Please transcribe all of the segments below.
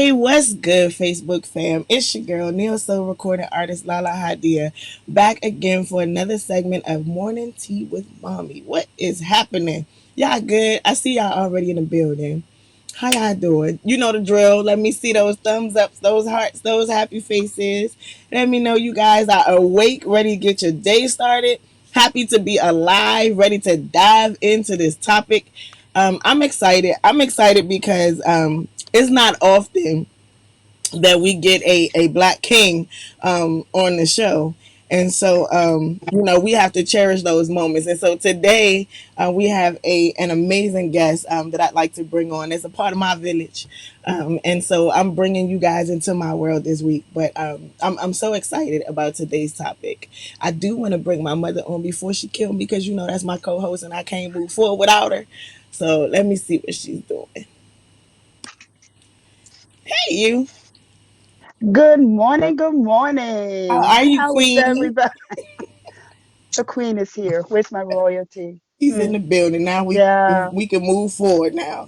Hey, what's good, Facebook fam? It's your girl, Neo Soul recording artist Lahla-Hadiya, back again for another segment of Morning Tea with Mommy. What is happening? Y'all good? I see y'all already in the building. How y'all doing? You know the drill. Let me see those thumbs ups, those hearts, those happy faces. Let me know you guys are awake, ready to get your day started. Happy to be alive, ready to dive into this topic. I'm excited. I'm excited because it's not often that we get a black king on the show. And so, we have to cherish those moments. And so today, we have an amazing guest that I'd like to bring on as a part of my village. And so I'm bringing you guys into my world this week. But I'm so excited about today's topic. I do want to bring my mother on before she killed me because, that's my co-host and I can't move forward without her. So let me see what she's doing. Hey, you. Good morning. Good How morning. are you, How is Queenie? everybody? The queen is here. Where's my royalty? He's in the building now. Yeah, We can move forward now.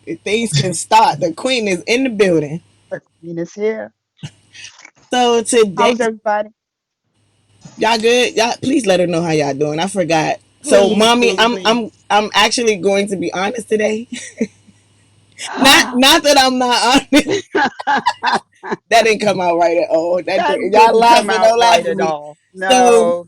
If things can start. The queen is in the building. the queen is here. So today, How's everybody? y'all good? Y'all please let her know how y'all doing. I forgot. So, Please, mommy, please, I'm actually going to be honest today. Not please. not that I'm not honest. That didn't come out right at all. That Y'all didn't come laughing. out Don't laugh right at at me. all. So No.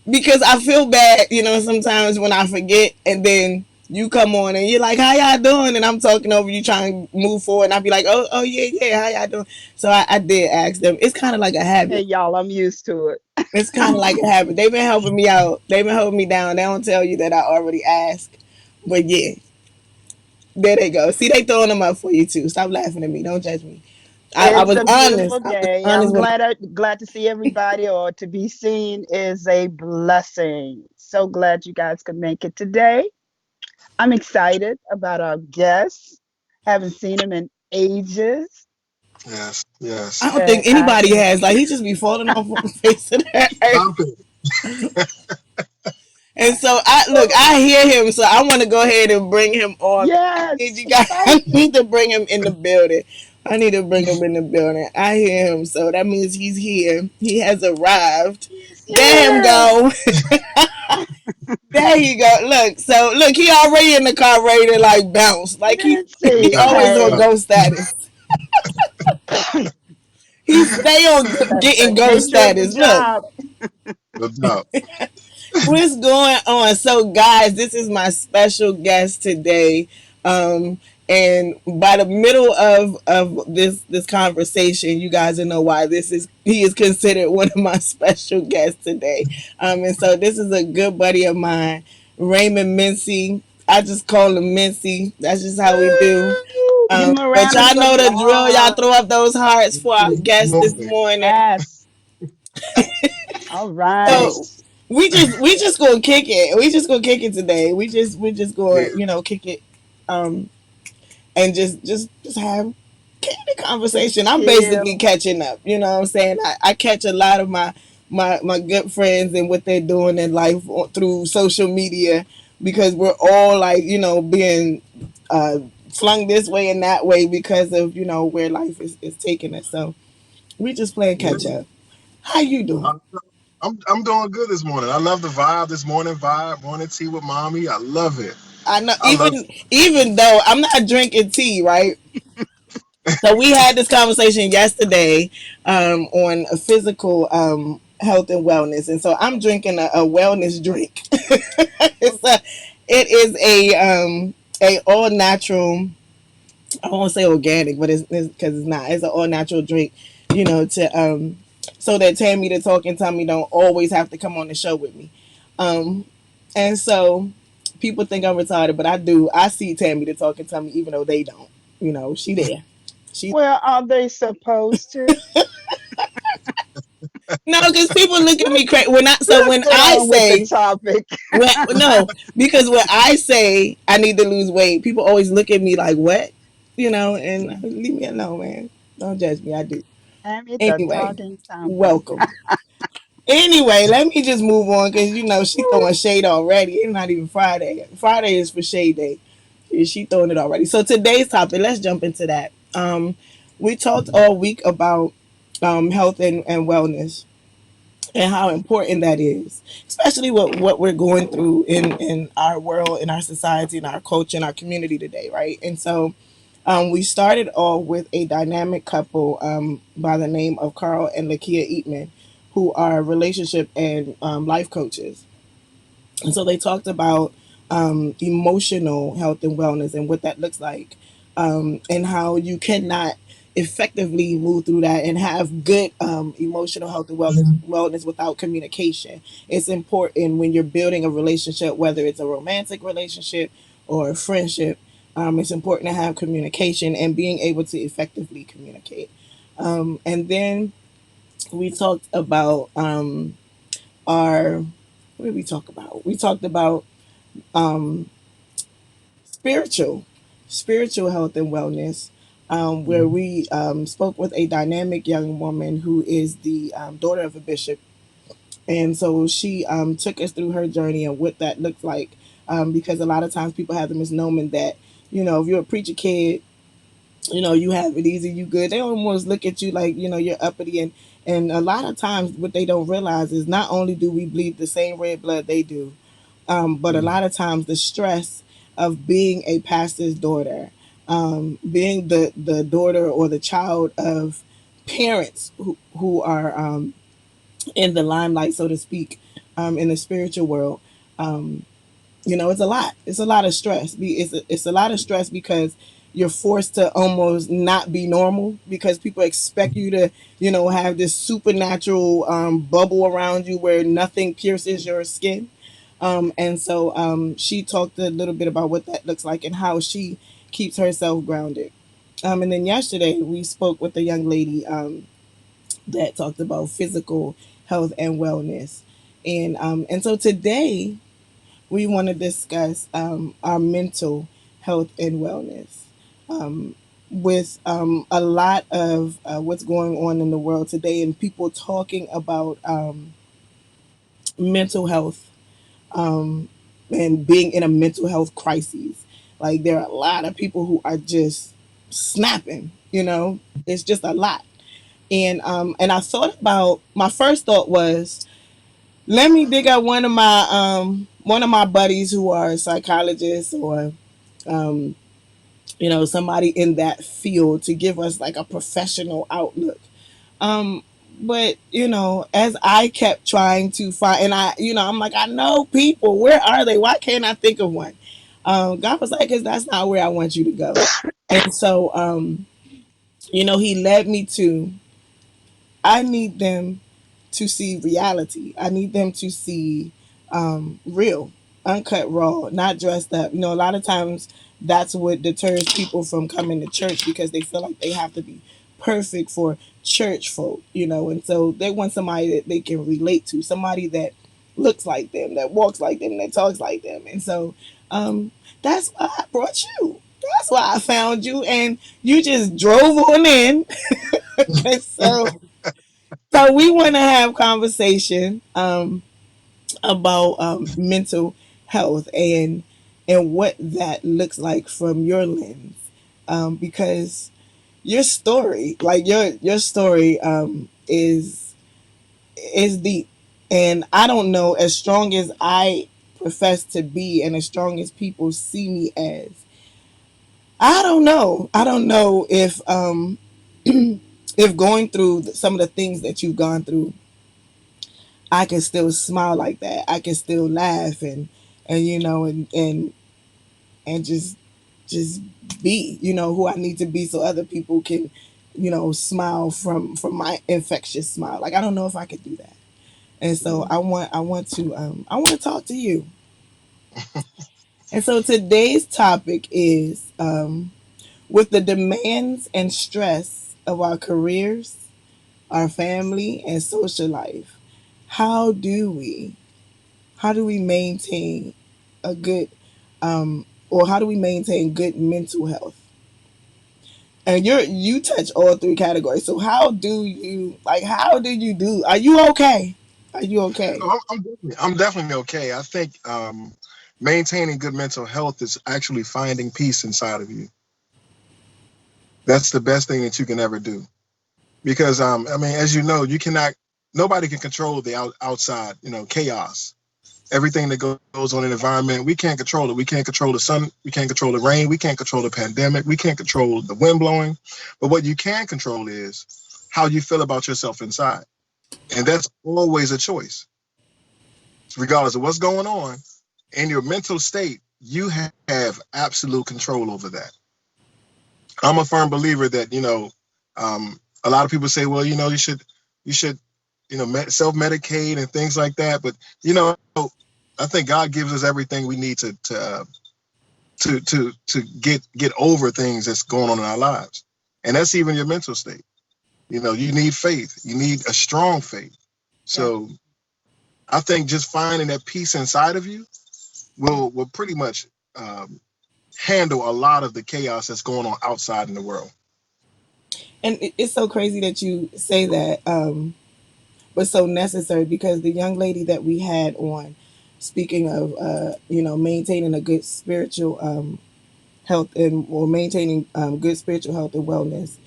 because I feel bad, sometimes when I forget and then you come on and you're like, how y'all doing? And I'm talking over you trying to move forward and I'll be like, oh yeah, yeah, how y'all doing? So I did ask them. It's kind of like a Hey, habit. y'all, I'm used to it. It's kind of like a habit. They've been helping me out. They've been holding me down. They don't tell you that I already asked. But yeah, there they go. See, they throwing them up for you too. Stop laughing at me. Don't judge me. I It's was a beautiful honest. I was day. honest I'm when glad to see everybody, or to be seen is a blessing. So glad you guys could make it today. I'm excited about our guest. Haven't seen him in ages, Yes, yes. I don't think and I anybody am has. Like he just be falling off on the face of the earth. Stop it. And so I hear him, so I want to go ahead and bring him on. yes, You guys, I thank you. need to bring him in the building. I need to bring him in the building. I hear him, so that means he's here. He has arrived. He's There him here. go. There you go. Look, so look, he already in the car ready to like bounce. Like he Nancy, Stop it. always on Stop hey, ghost status. He stay on that's the getting ghost nature of the status. Look, job. it. No doubt. what's going on? So, guys, this is my special guest today. Um, and by the middle of this conversation, you guys will know why he is considered one of my special guests today. And so this is a good buddy of mine, Raymond Mincey. I just call him Mincy. That's just how we do. Woo! Give him a But round of y'all know the drill. Y'all applause. throw up those hearts for our guest this Morning. morning. Yes. All right. So we just gonna kick it. We just gonna kick it today. We just gonna Yeah. kick it, um, and just have candid Just conversation. I'm basically chill. catching up. You know what I'm saying? I catch a lot of my good friends and what they're doing in life through social media because we're all like being uh, flung this way and that way because of where life is taking us. So we just playing Yeah. catch up. How you I- doing? I'm doing good this morning. I love the vibe this morning. Vibe, morning tea with mommy. I love it. I know I love even though I'm not drinking tea, right? So we had this conversation yesterday on a physical health and wellness, and so I'm drinking a wellness drink. It is a all natural. I won't say organic, but it's because it's not. It's an all natural drink, to so that Tammy the talking Tommy don't always have to come on the show with me. Um, and so people think I'm retarded, but I do. I see Tammy the talking Tommy, even though they don't. She there. She Well, are they supposed to? no, because people look at me crazy when I. So Let's when get I on with the say topic. when no, because when I say I need to lose weight, people always look at me like what, and leave me alone, man. Don't judge me. I do. Tammy the Anyway, talking Tommy. welcome. Anyway, let me just move on because she throwing shade already. It's not even Friday. Friday is for shade day. She throwing it already. So today's topic, let's jump into that. We talked all week about health and wellness and how important that is, especially what we're going through in our world, in our society, in our culture, in our community today, right? And so we started off with a dynamic couple by the name of Carl and Lakia Eatman, who are relationship and life coaches. And so they talked about emotional health and wellness and what that looks like, and how you cannot effectively move through that and have good emotional health and wellness without communication. It's important when you're building a relationship, whether it's a romantic relationship or a friendship. It's important to have communication and being able to effectively communicate. And then we talked about our what did we talk about? We talked about um, spiritual, spiritual health and wellness, where Mhm. we spoke with a dynamic young woman who is the daughter of a bishop, and so she took us through her journey and what that looked like. Because a lot of times people have the misnomer that if you're a preacher kid, you have it easy, you good. They almost look at you like you're uppity, and a lot of times what they don't realize is not only do we bleed the same red blood they do, but a lot of times the stress of being a pastor's daughter, being the daughter or the child of parents who are in the limelight, so to speak, in the spiritual world. Um, it's a lot. It's a lot of stress. It's a lot of stress because you're forced to almost not be normal because people expect you to, have this supernatural bubble around you where nothing pierces your skin. And so she talked a little bit about what that looks like and how she keeps herself grounded. And then yesterday we spoke with a young lady that talked about physical health and wellness. And so today we want to discuss our mental health and wellness. Um, with a lot of what's going on in the world today and people talking about mental health, um, and being in a mental health crisis. Like there are a lot of people who are just snapping, it's just a lot. And I thought about my first thought was let me dig up one of my buddies who are psychologists or um, somebody in that field to give us like a professional outlook. Um, but as I kept trying to find, and I'm like, I know people. Where are they? Why can't I think of one? God was like, because that's not where I want you to go. And so, he led me to. I need them to see reality. I need them to see real, uncut, raw, not dressed up. A lot of times that's what deters people from coming to church because they feel like they have to be perfect for church folk, and so they want somebody that they can relate to, somebody that looks like them, that walks like them, that talks like them. And so um, that's why I brought you. That's why I found you, and you just drove on in. And so we want to have conversation about mental health and what that looks like from your lens, because your story, like your story, is deep, and I don't know, as strong as I profess to be, and as strong as people see me as, I don't know if going through some of the things that you've gone through I can still smile like that. I can still laugh and just be, who I need to be so other people can, smile from my infectious smile. Like I don't know if I could do that. And so I want to talk to you. And so today's topic is with the demands and stress of our careers, our family and social life. How do we how do we maintain a good or how do we maintain good mental health? And you touch all three categories. So how do you do? Are you okay? Are you okay? I'm definitely okay. I think maintaining good mental health is actually finding peace inside of you. That's the best thing that you can ever do. Because I mean, as you know, you cannot. Nobody can control the outside, chaos. Everything that goes on in the environment, we can't control it. We can't control the sun. We can't control the rain. We can't control the pandemic. We can't control the wind blowing. But what you can control is how you feel about yourself inside. And that's always a choice. Regardless of what's going on in your mental state, you have absolute control over that. I'm a firm believer that, a lot of people say, well, you should, self medicate and things like that. But, I think God gives us everything we need to get over things that's going on in our lives. And that's even your mental state. You need faith. You need a strong faith. Yeah. So I think just finding that peace inside of you will pretty much handle a lot of the chaos that's going on outside in the world. And it's so crazy that you say that, but so necessary, because the young lady that we had on, speaking of, maintaining a good spiritual health, and or maintaining good spiritual health and wellness,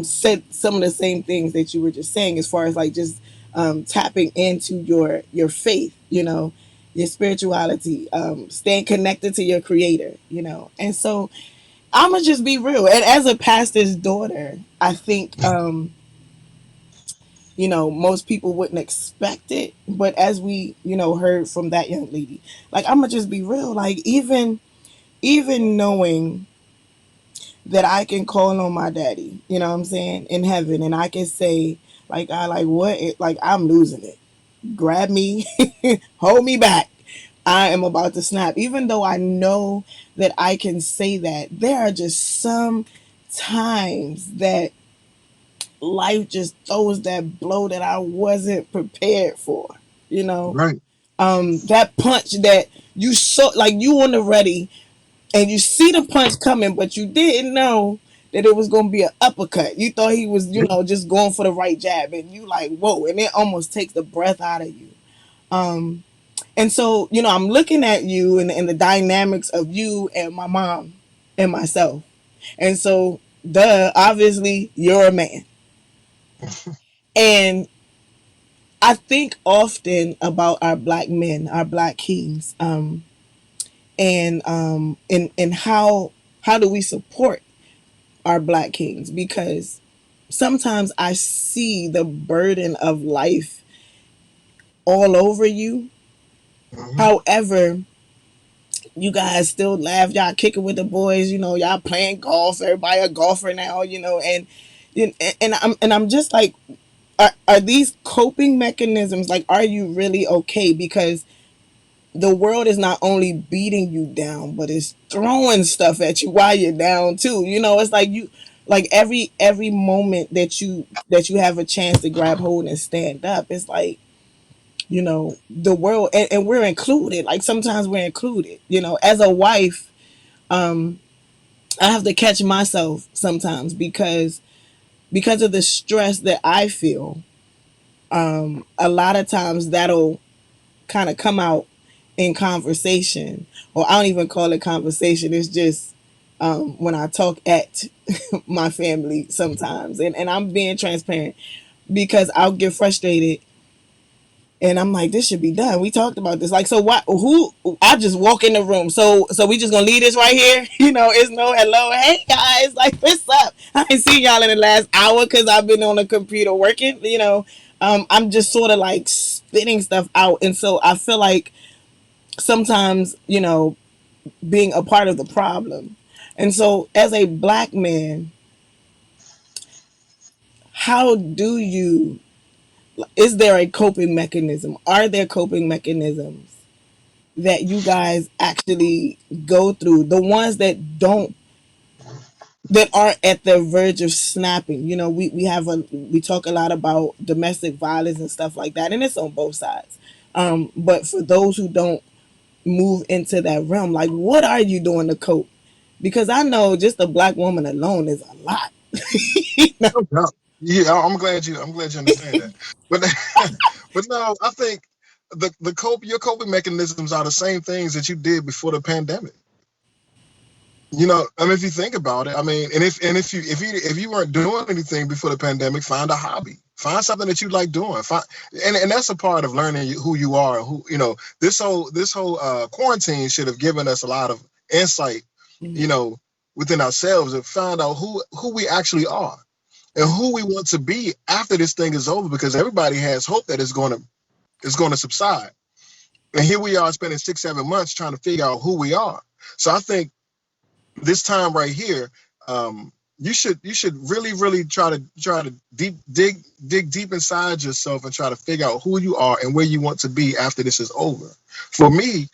said some of the same things that you were just saying, as far as like just tapping into your faith, your spirituality, staying connected to your creator, and so I'm gonna just be real. And as a pastor's daughter, I think most people wouldn't expect it, but as we heard from that young lady, like, I'm gonna just be real, like, even knowing that I can call on my daddy, what I'm saying, in heaven, and I can say, like, I like what it, like, I'm losing it. Grab me, hold me back. I am about to snap. Even though I know that I can say that, there are just some times that life just throws that blow that I wasn't prepared for. You know, Right. that punch that you saw, like, you on the ready, and you see the punch coming, but you didn't know that it was gonna be an uppercut. You thought he was, Yeah. just going for the right jab, and you like, whoa, and it almost takes the breath out of you. Um, and so, I'm looking at you and the dynamics of you and my mom and myself, and so, duh, obviously, you're a man, and I think often about our black men, our black kings, and how do we support our black kings, because sometimes I see the burden of life all over you. Hmm. However, you guys still laugh, y'all kicking with the boys, y'all playing golf, everybody a golfer now, and I'm just like, are these coping mechanisms, like, are you really okay? Because the world is not only beating you down, but it's throwing stuff at you while you're down too. It's like you, like, every moment that you have a chance to grab hold and stand up, it's like, the world, and we're included. Like, sometimes we're included. As a wife, I have to catch myself sometimes, because of the stress that I feel. A lot of times that'll kind of come out in conversation, or I don't even call it conversation. It's just when I talk at my family sometimes, and I'm being transparent, because I'll get frustrated, and I'm like, this should be done. We talked about this. Like, so what? Who? I just walk in the room. So we just gonna leave this right here? It's no hello, hey guys, like, what's up? I ain't seen y'all in the last hour because I've been on the computer working. I'm just sort of like spitting stuff out, and so I feel like sometimes, being a part of the problem. And so, as a black man, how do you, is there a coping mechanism? Are there coping mechanisms that you guys actually go through? The ones that aren't at the verge of snapping. We talk a lot about domestic violence and stuff like that, and it's on both sides. But for those who don't move into that realm, like, what are you doing to cope? Because I know just a black woman alone is a lot. you know? No doubt. Yeah, I'm glad you understand that. But but no, I think your coping mechanisms are the same things that you did before the pandemic. I mean, if you think about it, I mean, and if you weren't doing anything before the pandemic, find a hobby, find something that you like doing, and that's a part of learning who you are. Who this whole quarantine should have given us a lot of insight, you Mhm. know, within ourselves and find out who we actually are and who we want to be after this thing is over. Because everybody has hope that it's going to subside, and here we are spending 6 7 months trying to figure out who we are. So I think this time right here, you should really try to dig deep inside yourself and try to figure out who you are and where you want to be after this is over. For me,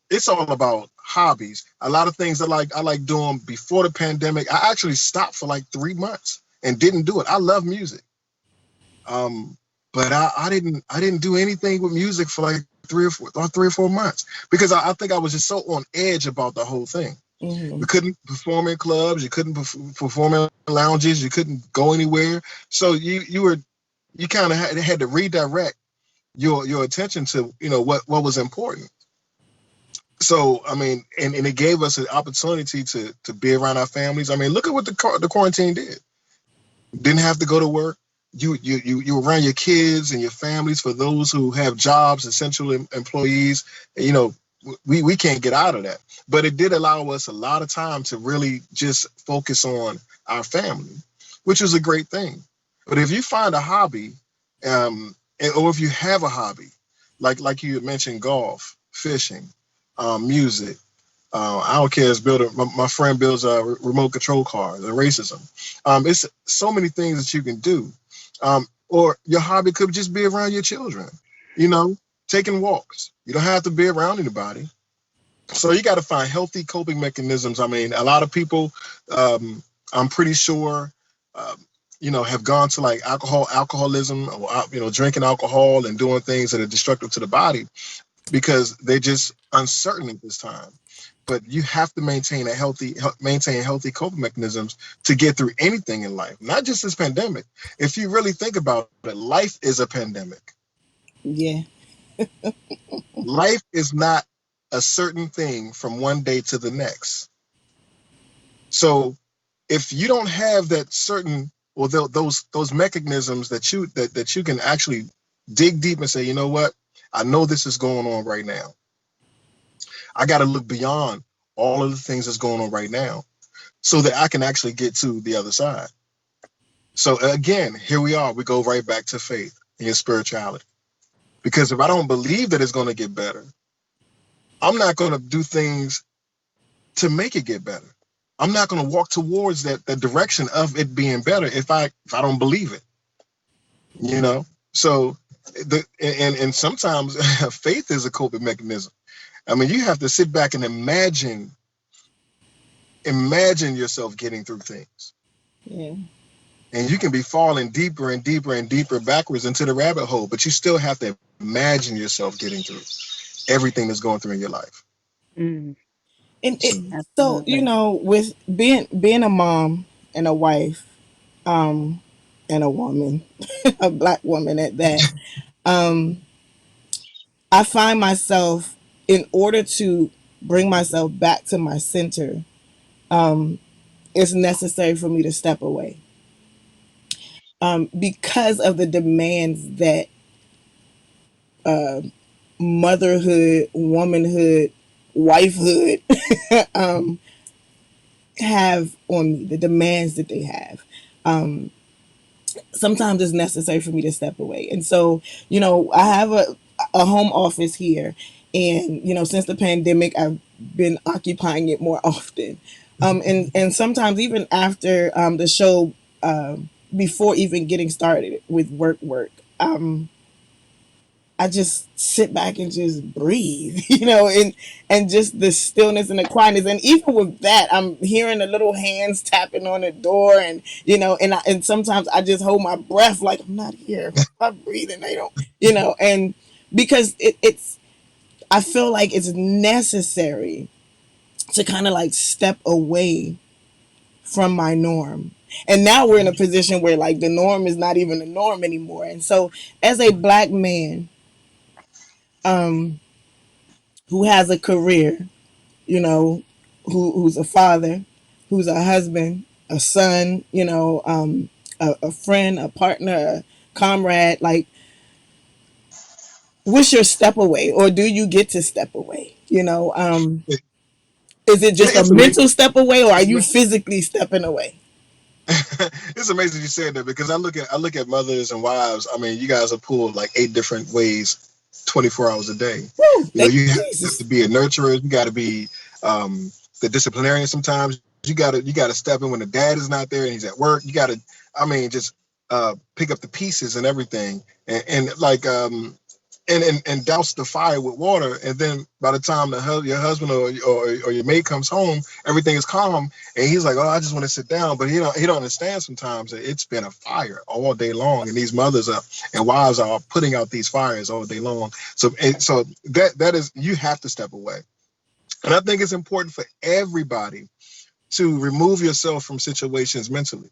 it's all about hobbies. A lot of things I like doing before the pandemic. I actually stopped for like 3 months and didn't do it. I love music. Um, but I didn't do anything with music for like 3 or 4 months because I think I was just so on edge about the whole thing. We Mhm. couldn't perform in clubs. You couldn't perform in lounges. You couldn't go anywhere. So you kind of had to redirect your attention to what was important. So I mean, and it gave us an opportunity to be around our families. I mean, look at what the quarantine did. Didn't have to go to work. You were around your kids and your families. For those who have jobs, essential employees, you know, we can't get out of that. But it did allow us a lot of time to really just focus on our family, which is a great thing. But if you find a hobby, or if you have a hobby, like you had mentioned, golf, fishing, music, I don't care. It's builder. My friend builds remote control cars and races them. It's so many things that you can do. Or your hobby could just be around your children. You know, taking walks. You don't have to be around anybody. So you got to find healthy coping mechanisms. I mean, a lot of people, um, I'm pretty sure, um, have gone to like alcoholism, or drinking alcohol and doing things that are destructive to the body because they're just uncertain at this time. But you have to maintain healthy coping mechanisms to get through anything in life, not just this pandemic. If you really think about it, life is a pandemic. Yeah. Life is not a certain thing from one day to the next. So if you don't have that certain or those mechanisms that you can actually dig deep and say, you know what, I know this is going on right now. I got to look beyond all of the things that's going on right now so that I can actually get to the other side. So again, here we are. We go right back to faith and your spirituality. Because if I don't believe that it's going to get better, I'm not going to do things to make it get better. I'm not going to walk towards that direction of it being better if I don't believe it. You know. So and sometimes faith is a coping mechanism. I mean, you have to sit back and imagine yourself getting through things. Yeah. And you can be falling deeper and deeper and deeper backwards into the rabbit hole, but you still have to imagine yourself getting through everything that's going through in your life. Mm, And So, so absolutely. with being a mom and a wife, um, and a woman, a black woman at that, um, I find myself, in order to bring myself back to my center, it's necessary for me to step away, because of the demands that motherhood, womanhood, wifehood have on me, the demands that they have. Sometimes it's necessary for me to step away. And so, I have a home office here. And, since the pandemic, I've been occupying it more often. And sometimes even after the show, before even getting started with work, I just sit back and just breathe, and just the stillness and the quietness. And even with that, I'm hearing the little hands tapping on the door, and and sometimes I just hold my breath, like I'm not here. I'm breathing. They don't, and because it's, I feel like it's necessary to kind of like step away from my norm. And now we're in a position where like the norm is not even the norm anymore. And so, as a black man, um, who has a career, you know. who's a father, who's a husband, a son, a friend, a partner, a comrade. Like, what's your step away, or do you get to step away? It, Is it just a it's amazing. mental step away, or are It's, you physically stepping away? it's amazing you said that because I look at mothers and wives. I mean, you guys are pulled like 8 different ways, 24 hours a day. Woo, You know, you have to be a Jesus. nurturer. You got to be um, the disciplinarian. Sometimes you got to step in when the dad is not there and he's at work. You got to, I mean, just pick up the pieces and everything, and like and douse the fire with water. And then by the time your husband or your mate comes home, everything is calm, and he's like, "Oh, I just want to sit down." But he don't understand sometimes that it's been a fire all day long, and these mothers are and wives are putting out these fires all day long. So that is, you have to step away, and I think it's important for everybody to remove yourself from situations mentally.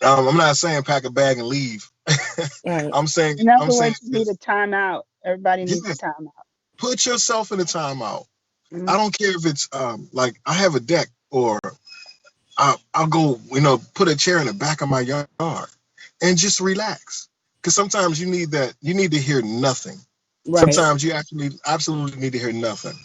I'm not saying pack a bag and leave. Right. I'm saying In other I'm saying words, you need a timeout. Everybody needs a yes, timeout. put yourself in a timeout. I Mhm. don't care if it's like I have a deck, or I'll go, put a chair in the back of my yard and just relax. Because sometimes you need that. You need to hear nothing. Right. Sometimes you actually absolutely need to hear nothing.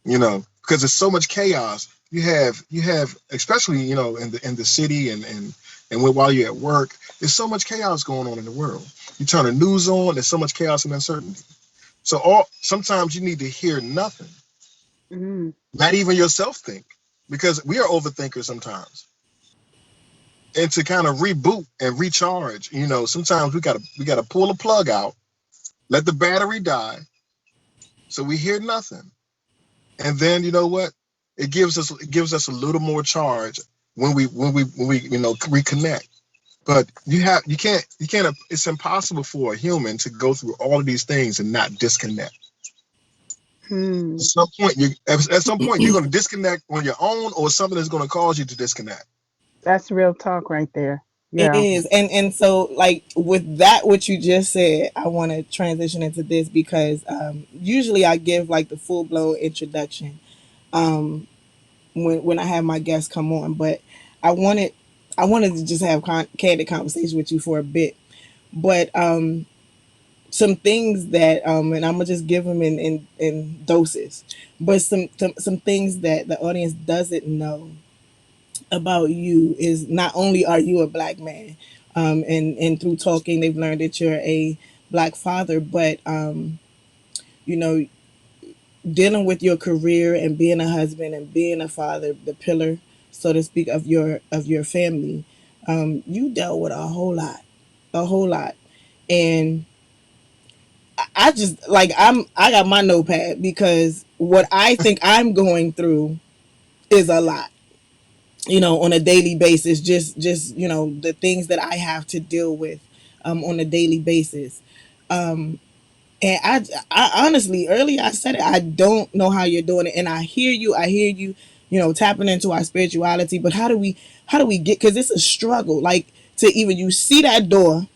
Because there's so much chaos. You have especially in the city, and while you're at work, there's so much chaos going on in the world. You turn the news on, there's so much chaos and uncertainty. So sometimes you need to hear nothing, Mhm. not even yourself think, because we are overthinkers sometimes. And to kind of reboot and recharge, sometimes we gotta pull the plug out, let the battery die, so we hear nothing, and then you know what? It gives us a little more charge when we reconnect. But you can't. It's impossible for a human to go through all of these things and not disconnect. Hmm. At some point you're going to disconnect on your own, or something is going to cause you to disconnect. That's real talk right there. It Yeah. is. And so, like, with that, what you just said, I want to transition into this because usually I give like the full blown introduction when I have my guests come on, but I wanted I wanted to just have candid conversation with you for a bit. But some things that and I'm gonna just give them in doses, but some things that the audience doesn't know about you is not only are you a black man, and through talking they've learned that you're a black father, but you know, dealing with your career and being a husband and being a father, the pillar, so to speak, of your family, you dealt with a whole lot, and I just like I got my notepad because what I think I'm going through is a lot, on a daily basis, just the things that I have to deal with on a daily basis. And I honestly, earlier I said it, I don't know how you're doing it, and I hear you, tapping into our spirituality. But how do we get? Because it's a struggle, like to even you see that door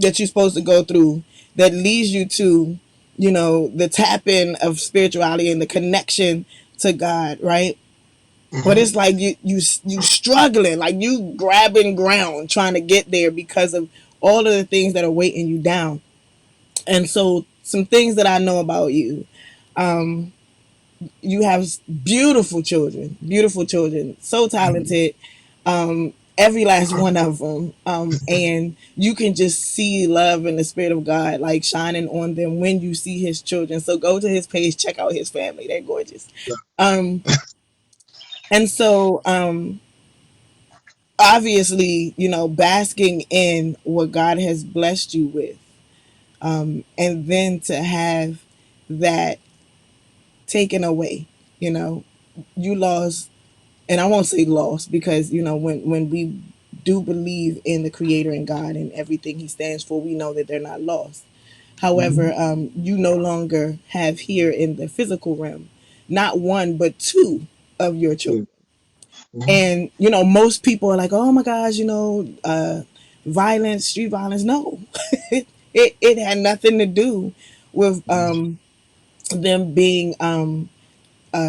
that you're supposed to go through that leads you to, the tap in of spirituality and the connection to God, right? But Hmm. it's like you struggling, like you grabbing ground trying to get there because of all of the things that are weighting you down. And so some things that I know about you, you have beautiful children, so talented, every last one of them, and you can just see love and the spirit of God like shining on them when you see his children. So go to his page, check out his family, they're gorgeous. um and so obviously, basking in what God has blessed you with, and then to have that taken away, you know, you lost, and I won't say lost because, when we do believe in the Creator and God and everything He stands for, we know that they're not lost. However, Hmm. you no longer have here in the physical realm not one but two of your Yeah. children. Hmm. And most people are like, oh my gosh, violence, street violence. No, it had nothing to do with them being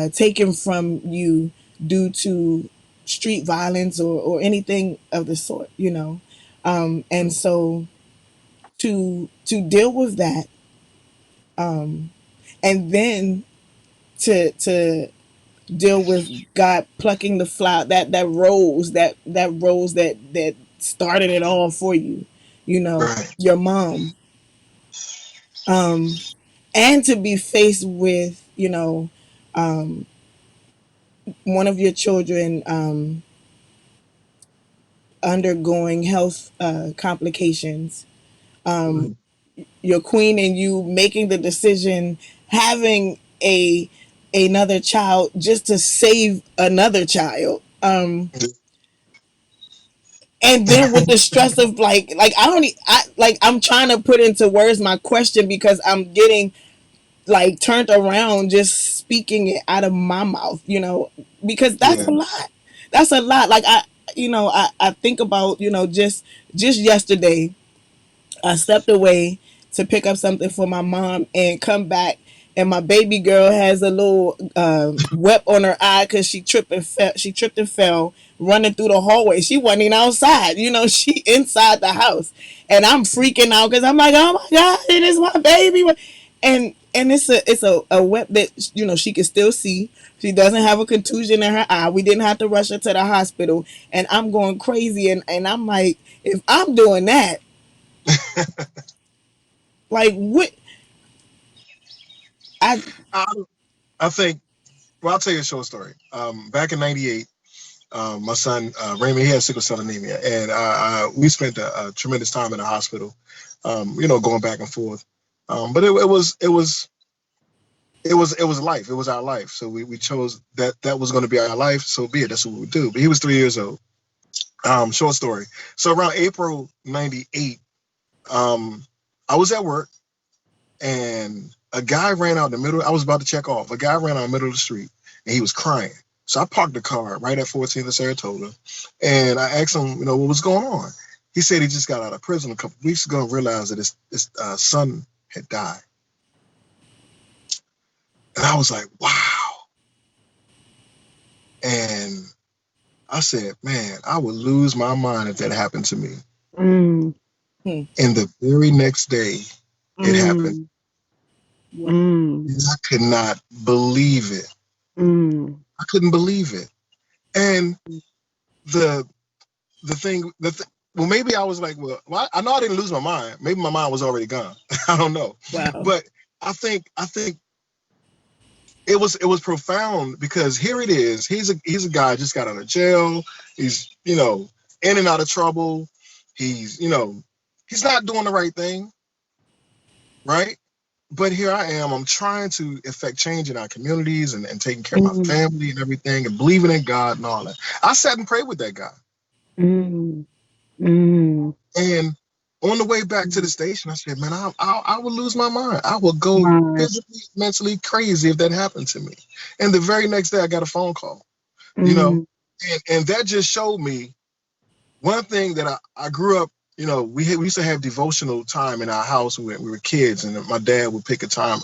taken from you due to street violence or anything of the sort, you know. And so to deal with that, and then to deal with God plucking the flower, that rose that started it all for you, you know, Right. your mom, and to be faced with, you know, one of your children undergoing health complications, Right. your queen and you making the decision, having a another child just to save another child, and then with the stress of like I don't I like I'm trying to put into words my question because I'm getting like turned around just speaking it out of my mouth, you know, because that's Yeah. a lot. That's a lot. Like I think about, you know, just yesterday I stepped away to pick up something for my mom and come back, and my baby girl has a little wep on her eye because she tripped and fell. She tripped and fell running through the hallway. She wasn't even outside, you know. She inside the house, and I'm freaking out because I'm like, oh my god, it is my baby, and it's a wep that, you know, she can still see. She doesn't have a contusion in her eye. We didn't have to rush her to the hospital, and I'm going crazy, and I'm like, if I'm doing that, like what I I, I think. Well, I'll tell you a short story. Back in '98, my son Raymond, he had sickle cell anemia, and we spent a tremendous time in the hospital. You know, going back and forth. But it was life. It was our life. So we chose that was going to be our life. So be it. That's what we would do. But he was 3 years old. Short story. So around April '98, I was at work, and a guy ran out in the middle. I was about to check off. A guy ran out in the middle of the street, and he was crying. So I parked the car right at 14th and Saratoga, and I asked him, you know, what was going on. He said he just got out of prison a couple weeks ago and realized that his son had died. And I was like, wow. And I said, man, I would lose my mind if that happened to me. Mm, hmm, And the very next day, it happened. mm, wow, mm, And I could not believe it. mm, I couldn't believe it. And the well, maybe I was like, well, I know I didn't lose my mind. Maybe my mind was already gone. I don't know. wow, But I think it was profound because here it is. He's a guy just got out of jail. He's, you know, in and out of trouble. He's, you know, he's not doing the right thing, right? But here I am. I'm trying to effect change in our communities and taking care of my mm, family and everything and believing in God and all that. I sat and prayed with that guy. mm, mm, And on the way back to the station, I said, man, I would lose my mind. I would go right. physically, mentally crazy if that happened to me. And the very next day, I got a phone call, you know, Mm, and that just showed me one thing that I grew up, you know, we used to have devotional time in our house when we were kids, and my dad would pick a time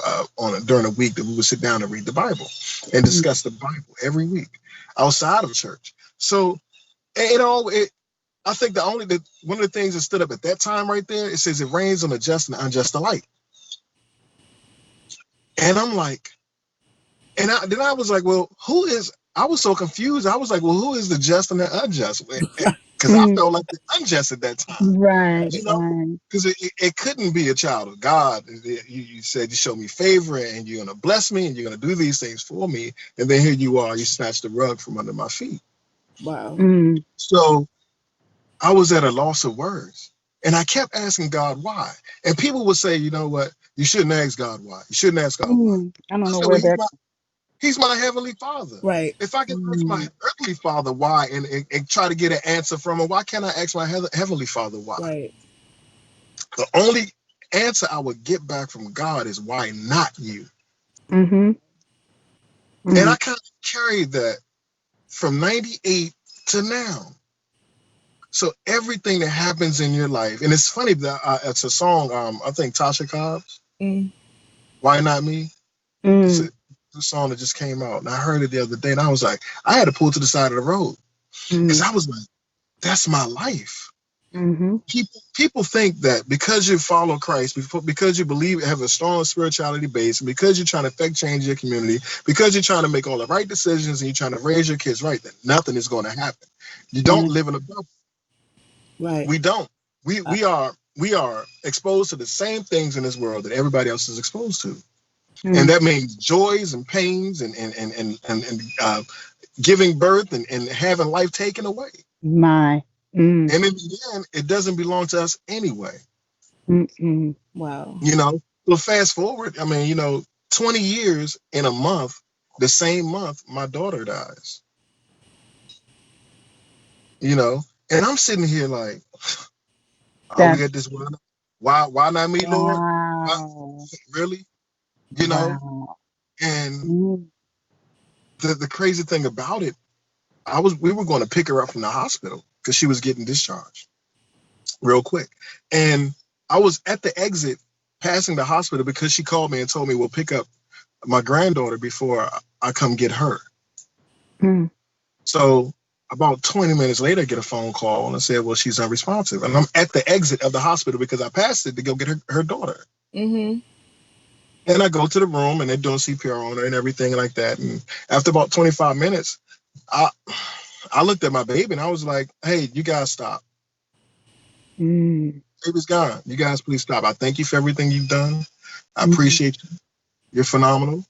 during the week that we would sit down and read the Bible and mm, discuss the Bible every week outside of church. So I think one of the things that stood up at that time right there, it says it rains on the just and the unjust alike. And I'm like, then I was like, well, who is? I was so confused. I was like, well, who is the just and the unjust? Because I mm, felt like the unjust at that time, right, you know, right. because it couldn't be a child of God. You said you show me favor and you're gonna bless me and you're gonna do these things for me, and then here you are, you snatched the rug from under my feet. wow, Mm, So I was at a loss of words. And I kept asking God why. And people would say, you know what? You shouldn't ask God why. You shouldn't ask God why. I don't I know said, where well, that. he's my heavenly father. right, If I can ask my Mm, earthly father why and try to get an answer from him, why can't I ask my heavenly father why? right, The only answer I would get back from God is why not you? mm-hmm, And mm, I kind of carried that from 98 to now. So everything that happens in your life, and it's funny that it's a song, I think Tasha Cobbs, mm, Why Not Me? It's mm, a new song that just came out, and I heard it the other day, and I was like, I had to pull to the side of the road because I was like, that's my life. Mm-hmm. People think that because you follow Christ, because you believe, have a strong spirituality base, and because you're trying to affect change your community, because you're trying to make all the right decisions and you're trying to raise your kids right, that nothing is going to happen. You don't live in a bubble. Right. We don't. We are exposed to the same things in this world that everybody else is exposed to, and that means joys and pains and giving birth and having life taken away. My. And in the end, it doesn't belong to us anyway. Mm-mm. Wow. You know, well, fast forward, I mean, 20 years in a month, the same month, my daughter dies. And I'm sitting here like, are we That's at this one? Why not me, Lord? Why, wow. really? You know? Wow. And Mm. the crazy thing about it, we were going to pick her up from the hospital because she was getting discharged real quick. And I was at the exit passing the hospital because she called me and told me we'll pick up my granddaughter before I come get her. Mm. So about 20 minutes later, I get a phone call and said, well, she's unresponsive. And I'm at the exit of the hospital because I passed it to go get her daughter. Mm-hmm. And I go to the room and they're doing CPR on her and everything like that. And after about 25 minutes, I looked at my baby and I was like, hey, you guys stop. Baby's gone. You guys please stop. I thank you for everything you've done. I appreciate you. You're phenomenal.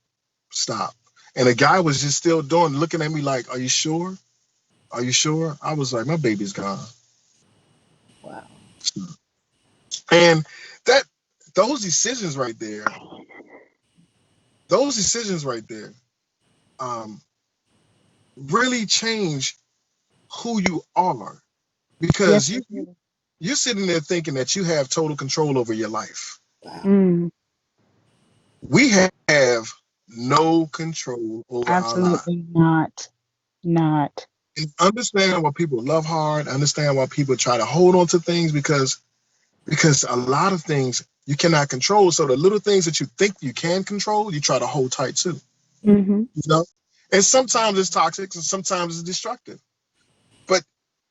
Stop. And the guy was just still looking at me like, are you sure? Are you sure? I was like, my baby's gone. Wow. And those decisions right there, really change who you are. Yes, Because it is. you're sitting there thinking that you have total control over your life. Wow. We have no control over our lives. Absolutely not. Not. And understand why people love hard, understand why people try to hold on to things because a lot of things you cannot control. So the little things that you think you can control, you try to hold tight to. Mm-hmm. You know? And sometimes it's toxic and sometimes it's destructive. But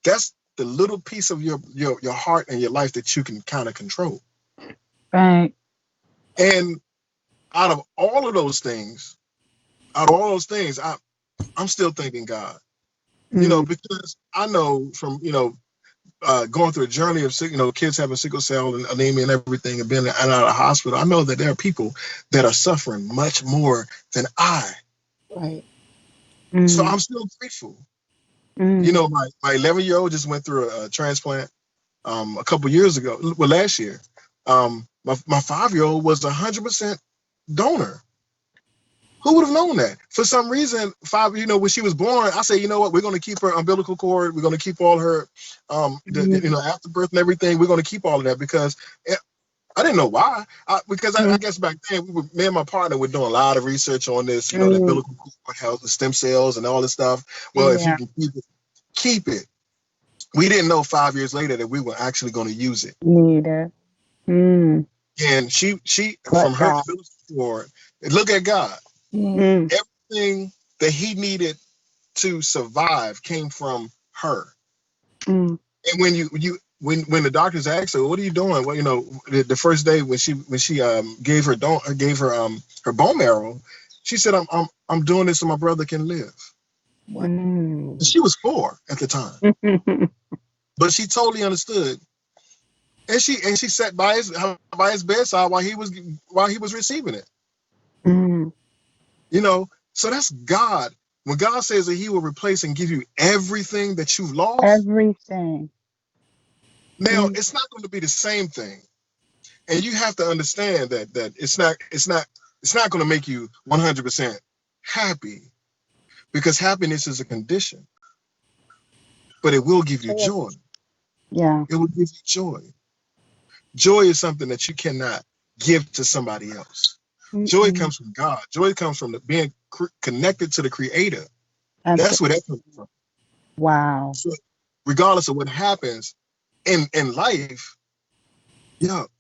that's the little piece of your heart and your life that you can kind of control. Right. And out of all those things, I'm still thanking God. Because I know from, going through a journey of kids having sickle cell and anemia and everything and being in and out of the hospital, I know that there are people that are suffering much more than I. Right. So I'm still grateful. My 11-year-old just went through a transplant a couple years ago. Well, last year. My 5-year-old was 100% donor. Who would have known that? For some reason, when she was born, I said, you know what? We're going to keep her umbilical cord. We're going to keep all her, afterbirth and everything. We're going to keep all of that because I didn't know why. I guess back then, me and my partner were doing a lot of research on this, the umbilical cord health, the stem cells, and all this stuff. Well, if you can keep it. We didn't know 5 years later that we were actually going to use it. Neither. And she But from her God. umbilical cord, look at God. Mm-hmm. Everything that he needed to survive came from her. Mm. And when the doctors asked her, "What are you doing?" Well, the first day when she gave her her bone marrow, she said, "I'm doing this so my brother can live." Wow. She was 4 at the time, but she totally understood. And she sat by his bedside while he was receiving it. So that's God. When God says that he will replace and give you everything that you've lost, Everything. now it's not going to be the same thing. And you have to understand that it's not going to make you 100% happy because happiness is a condition, but it will give you joy. Yeah. It will give you joy. Joy is something that you cannot give to somebody else. Joy comes from God. Joy comes from being connected to the Creator. That's where that comes from. Wow. So regardless of what happens in life,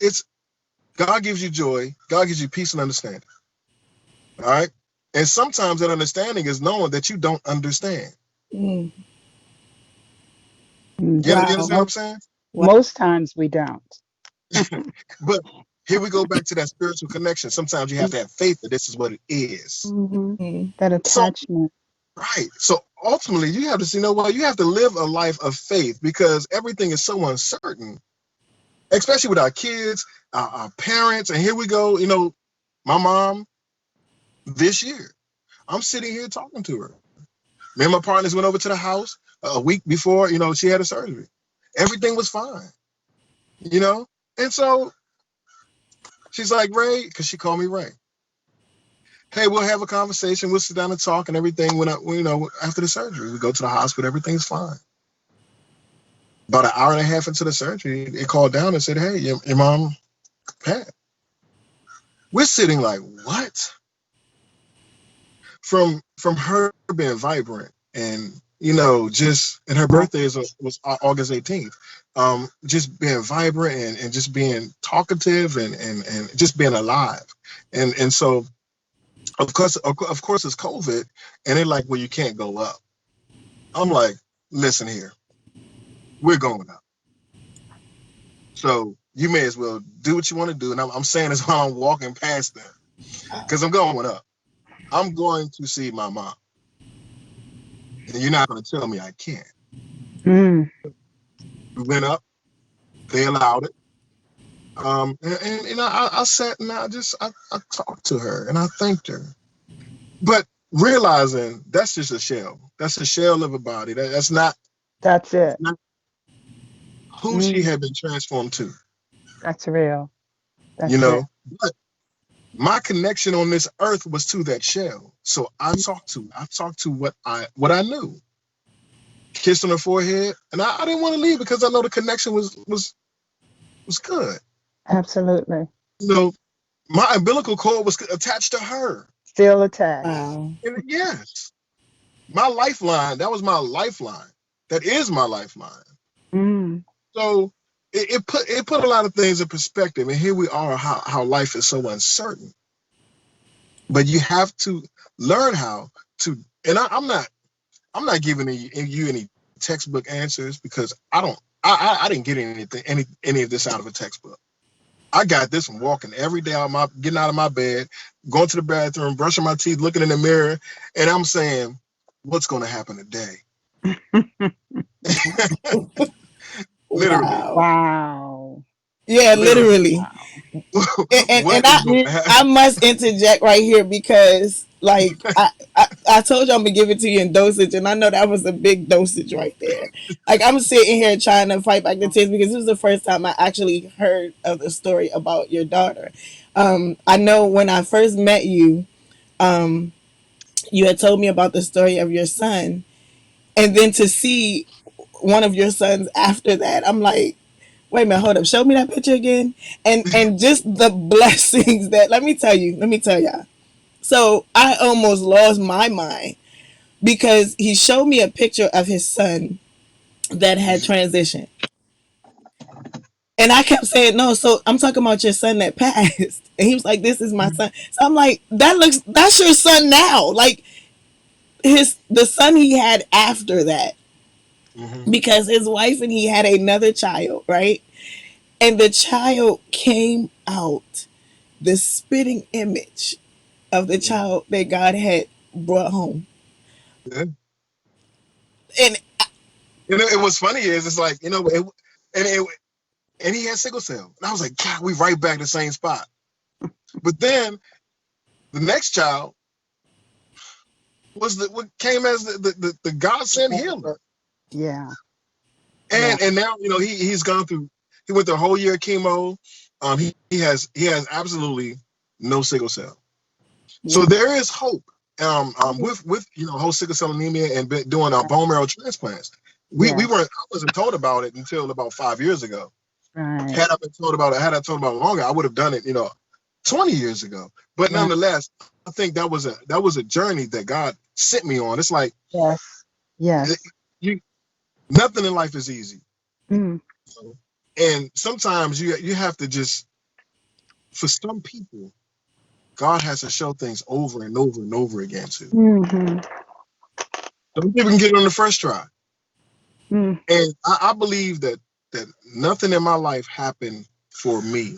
it's God gives you joy. God gives you peace and understanding. All right. And sometimes that understanding is knowing that you don't understand. Mm. You Wow. understand what I'm saying? Wow. Most times we don't. But here we go back to that spiritual connection. Sometimes you have to have faith that this is what it is. Mm-hmm. Mm. That So, attachment. right. So ultimately, you have to see, you know what? You have to live a life of faith because everything is so uncertain, especially with our kids, our parents. And here we go, my mom this year, I'm sitting here talking to her. Me and my partners went over to the house a week before, she had a surgery. Everything was fine, you know? And so she's like, Ray, because she called me Ray. Hey, we'll have a conversation. We'll sit down and talk and everything. After the surgery, we go to the hospital. Everything's fine. About an hour and a half into the surgery, it called down and said, hey, your mom passed. We're sitting like, what? From her being vibrant and just, and her birthday was August 18th. Just being vibrant and just being talkative and just being alive. And so of course it's COVID, and they're like, well, you can't go up. I'm like, listen here, we're going up. So you may as well do what you want to do. And I'm saying this while I'm walking past them because I'm going up. I'm going to see my mom. And you're not going to tell me I can't. Mm. We went up. They allowed it. I sat and I talked to her and I thanked her. But realizing that's just a shell. That's a shell of a body. That's not, That's that's it. not who she Mm. had been transformed to. That's real. You That's real. know, but my connection on this earth was to that shell. So I talked to what I knew. Kiss on her forehead, and I didn't want to leave because I know the connection was good. Absolutely. You know, my umbilical cord was attached to her. Still attached. Wow. And yes, my lifeline, that was my lifeline. That is my lifeline. Mm. So it put a lot of things in perspective. And here we are, how life is so uncertain. But you have to learn how to, and I'm not giving you any textbook answers because I didn't get any of this out of a textbook. I got this from walking every day getting out of my bed, going to the bathroom, brushing my teeth, looking in the mirror, and I'm saying, what's going to happen today? Literally. Wow. Wow. Yeah, Literally. literally. Wow. And What is going to I happen? must interject right here because like I told you I'm gonna give it to you in dosage, and I know that was a big dosage right there. Like I'm sitting here trying to fight back the tears because this was the first time I actually heard of the story about your daughter. I know when I first met you, um, you had told me about the story of your son, and then to see one of your sons after that, I'm like, wait a minute, hold up, show me that picture again. And just the blessings that let me tell y'all. So I almost lost my mind because he showed me a picture of his son that had transitioned. And I kept saying, no, so I'm talking about your son that passed. And he was like, this is my son. So I'm like, that's your son now. Like the son he had after that. Hmm. Because his wife and he had another child, right? And the child came out the spitting image of the child that God had brought home. Yeah. And And what's funny is it's like, and he had sickle cell. And I was like, God, we right back to the same spot. But then the next child was what came as the God sent healer. Yeah. Yeah. And now, he's gone through, he went through a whole year of chemo. He has absolutely no sickle cell. So wow, there is hope. With whole sickle cell anemia and doing our bone marrow transplants. We Yes. weren't I wasn't told about it until about 5 years ago. Right. Had I told about it longer, I would have done it, 20 years ago. But Right. nonetheless, I think that was a journey that God sent me on. It's like Yes. it, Yes. you nothing in life is easy. Mm. And sometimes you have to just, for some people, God has to show things over and over and over again too. Mm-hmm. Some people can get it on the first try. Mm. And I believe that nothing in my life happened for me.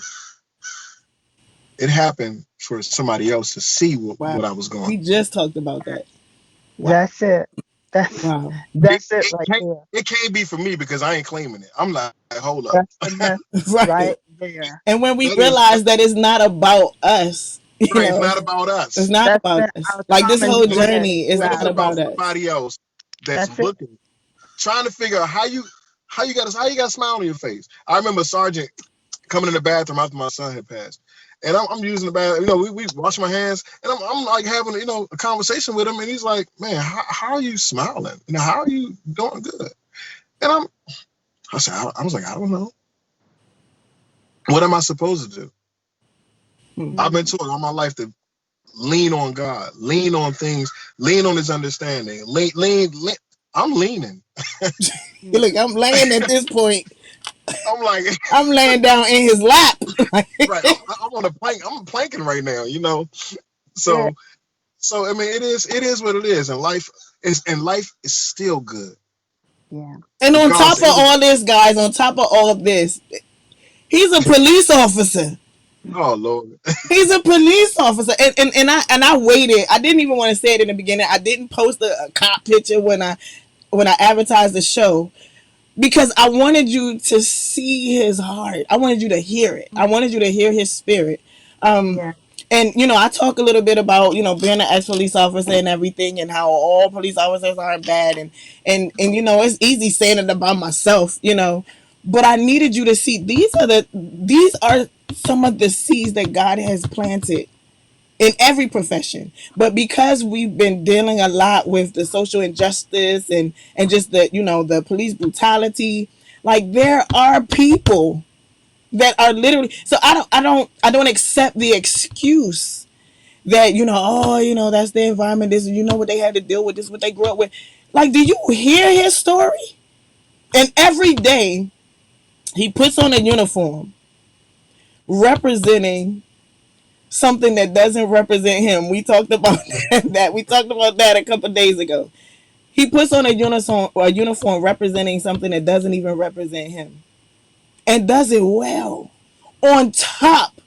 It happened for somebody else to see Wow. what I was going We through. just talked about that. Wow. That's it. That's Wow. It, that's it it right can't there. it can't be for me because I ain't claiming it. I'm like, hold up. That's the message Right. right there. And when we That is realize that it's not about us, right. It's not about it's us. not That's about been us. our Like this common whole It's thread journey is That not is throughout. about about us. somebody else that's That's it. looking, trying to figure out how you got a smile on your face. I remember Sergeant coming in the bathroom after my son had passed. And I'm using the bathroom, we wash my hands, and I'm like having, a conversation with him, and he's like, man, how are you smiling? How are you doing good? And I was like, I don't know. What am I supposed to do? Hmm. I've been Mm. taught all my life to lean on God, lean on things, lean on his understanding, lean. I'm leaning. Look, Mm. I'm laying at this point. I'm like, I'm laying down in his lap. right, I'm on a plank, I'm planking right now. Yeah. So, I mean, it is what it is, and life is still good Yeah. And on top because of all this, guys, on top of all of this, he's a police officer. oh Lord, He's a police officer, and I waited. I didn't even want to say it in the beginning. I didn't post a cop picture when I advertised the show because I wanted you to see his heart. I wanted you to hear it. I wanted you to hear his spirit. Um, Yeah. and I talk a little bit about being an ex police officer and everything, and how all police officers aren't bad, and it's easy saying it about myself, but I needed you to see these are some of the seeds that God has planted in every profession. But because we've been dealing a lot with the social injustice and just the police brutality, like there are people that are literally, so I don't accept the excuse that oh that's their environment, this what they had to deal with, this what they grew up with. Like, do you hear his story? And every day he puts on a uniform representing something that doesn't represent him. We talked about that. We talked about that a couple of days ago. He puts on a uniform representing something that doesn't even represent him, and does it well. On top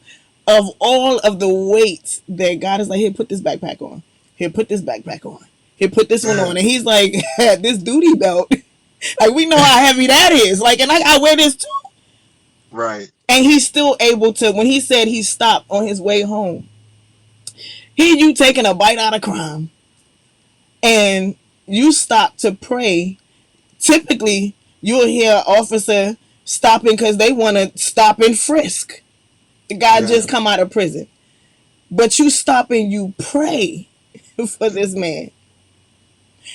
of all of the weight that God is like, here, put this backpack on. Here, put this backpack on. Here, put this one yeah, on. And he's like, this duty belt. Like, we know how heavy that is. Like, and I wear this too. right, And he's still able to, when he said he stopped on his way home, you taking a bite out of crime, and you stop to pray. Typically, you'll hear an officer stopping because they want to stop and frisk. The guy yeah. just come out of prison. But you stop and you pray for this man.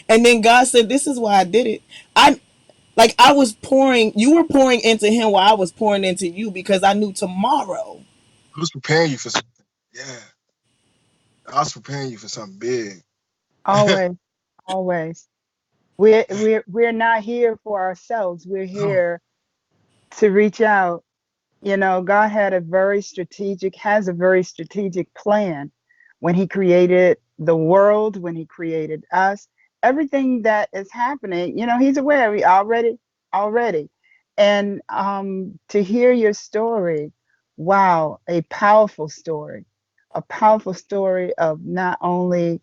And then God said, this is why I did it. I was pouring, you were pouring into him while I was pouring into you, because I knew tomorrow. I was preparing you for something. Yeah, I was preparing you for something big. Always. Always. We're not here for ourselves. We're No, here to reach out. God had a very strategic, has a very strategic plan when he created the world, when he created us. Everything that is happening, he's aware. We already. And to hear your story, wow, a powerful story of not only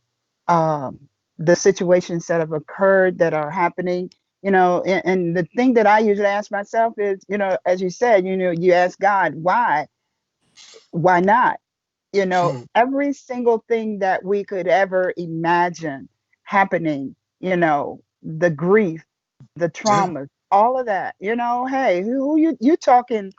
um, the situations that have occurred that are happening, and the thing that I usually ask myself is, as you said, you ask God, why not? Every single thing that we could ever imagine happening, the grief, the yeah, traumas, all of that, hey, who you talking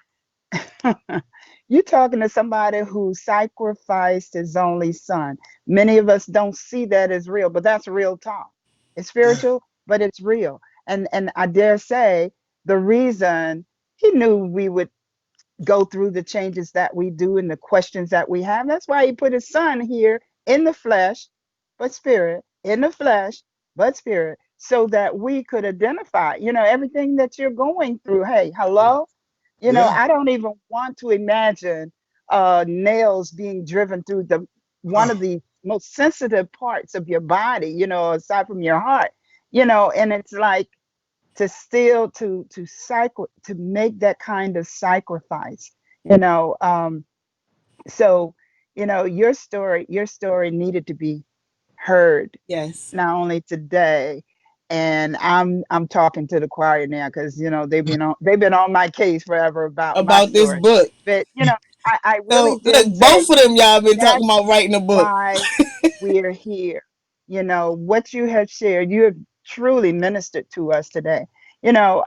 you talking to somebody who sacrificed his only son. Many of us don't see that as real, but that's real talk. It's yeah, spiritual, but it's real. And I dare say the reason he knew we would go through the changes that we do and the questions that we have. That's why he put his son here in the flesh, but spirit, in the flesh, but spirit, so that we could identify, everything that you're going through. Hey, hello? yeah, I don't even want to imagine nails being driven through one of the most sensitive parts of your body, aside from your heart, and it's like to still to make that kind of sacrifice, you know. So, your story needed to be heard, Yes. not only today. And I'm talking to the choir now because they've been on my case forever about my About this story. book. But I really So did look, say both of them y'all been talking that's about writing a book. why we're here. What you have shared, you have truly ministered to us today. You know,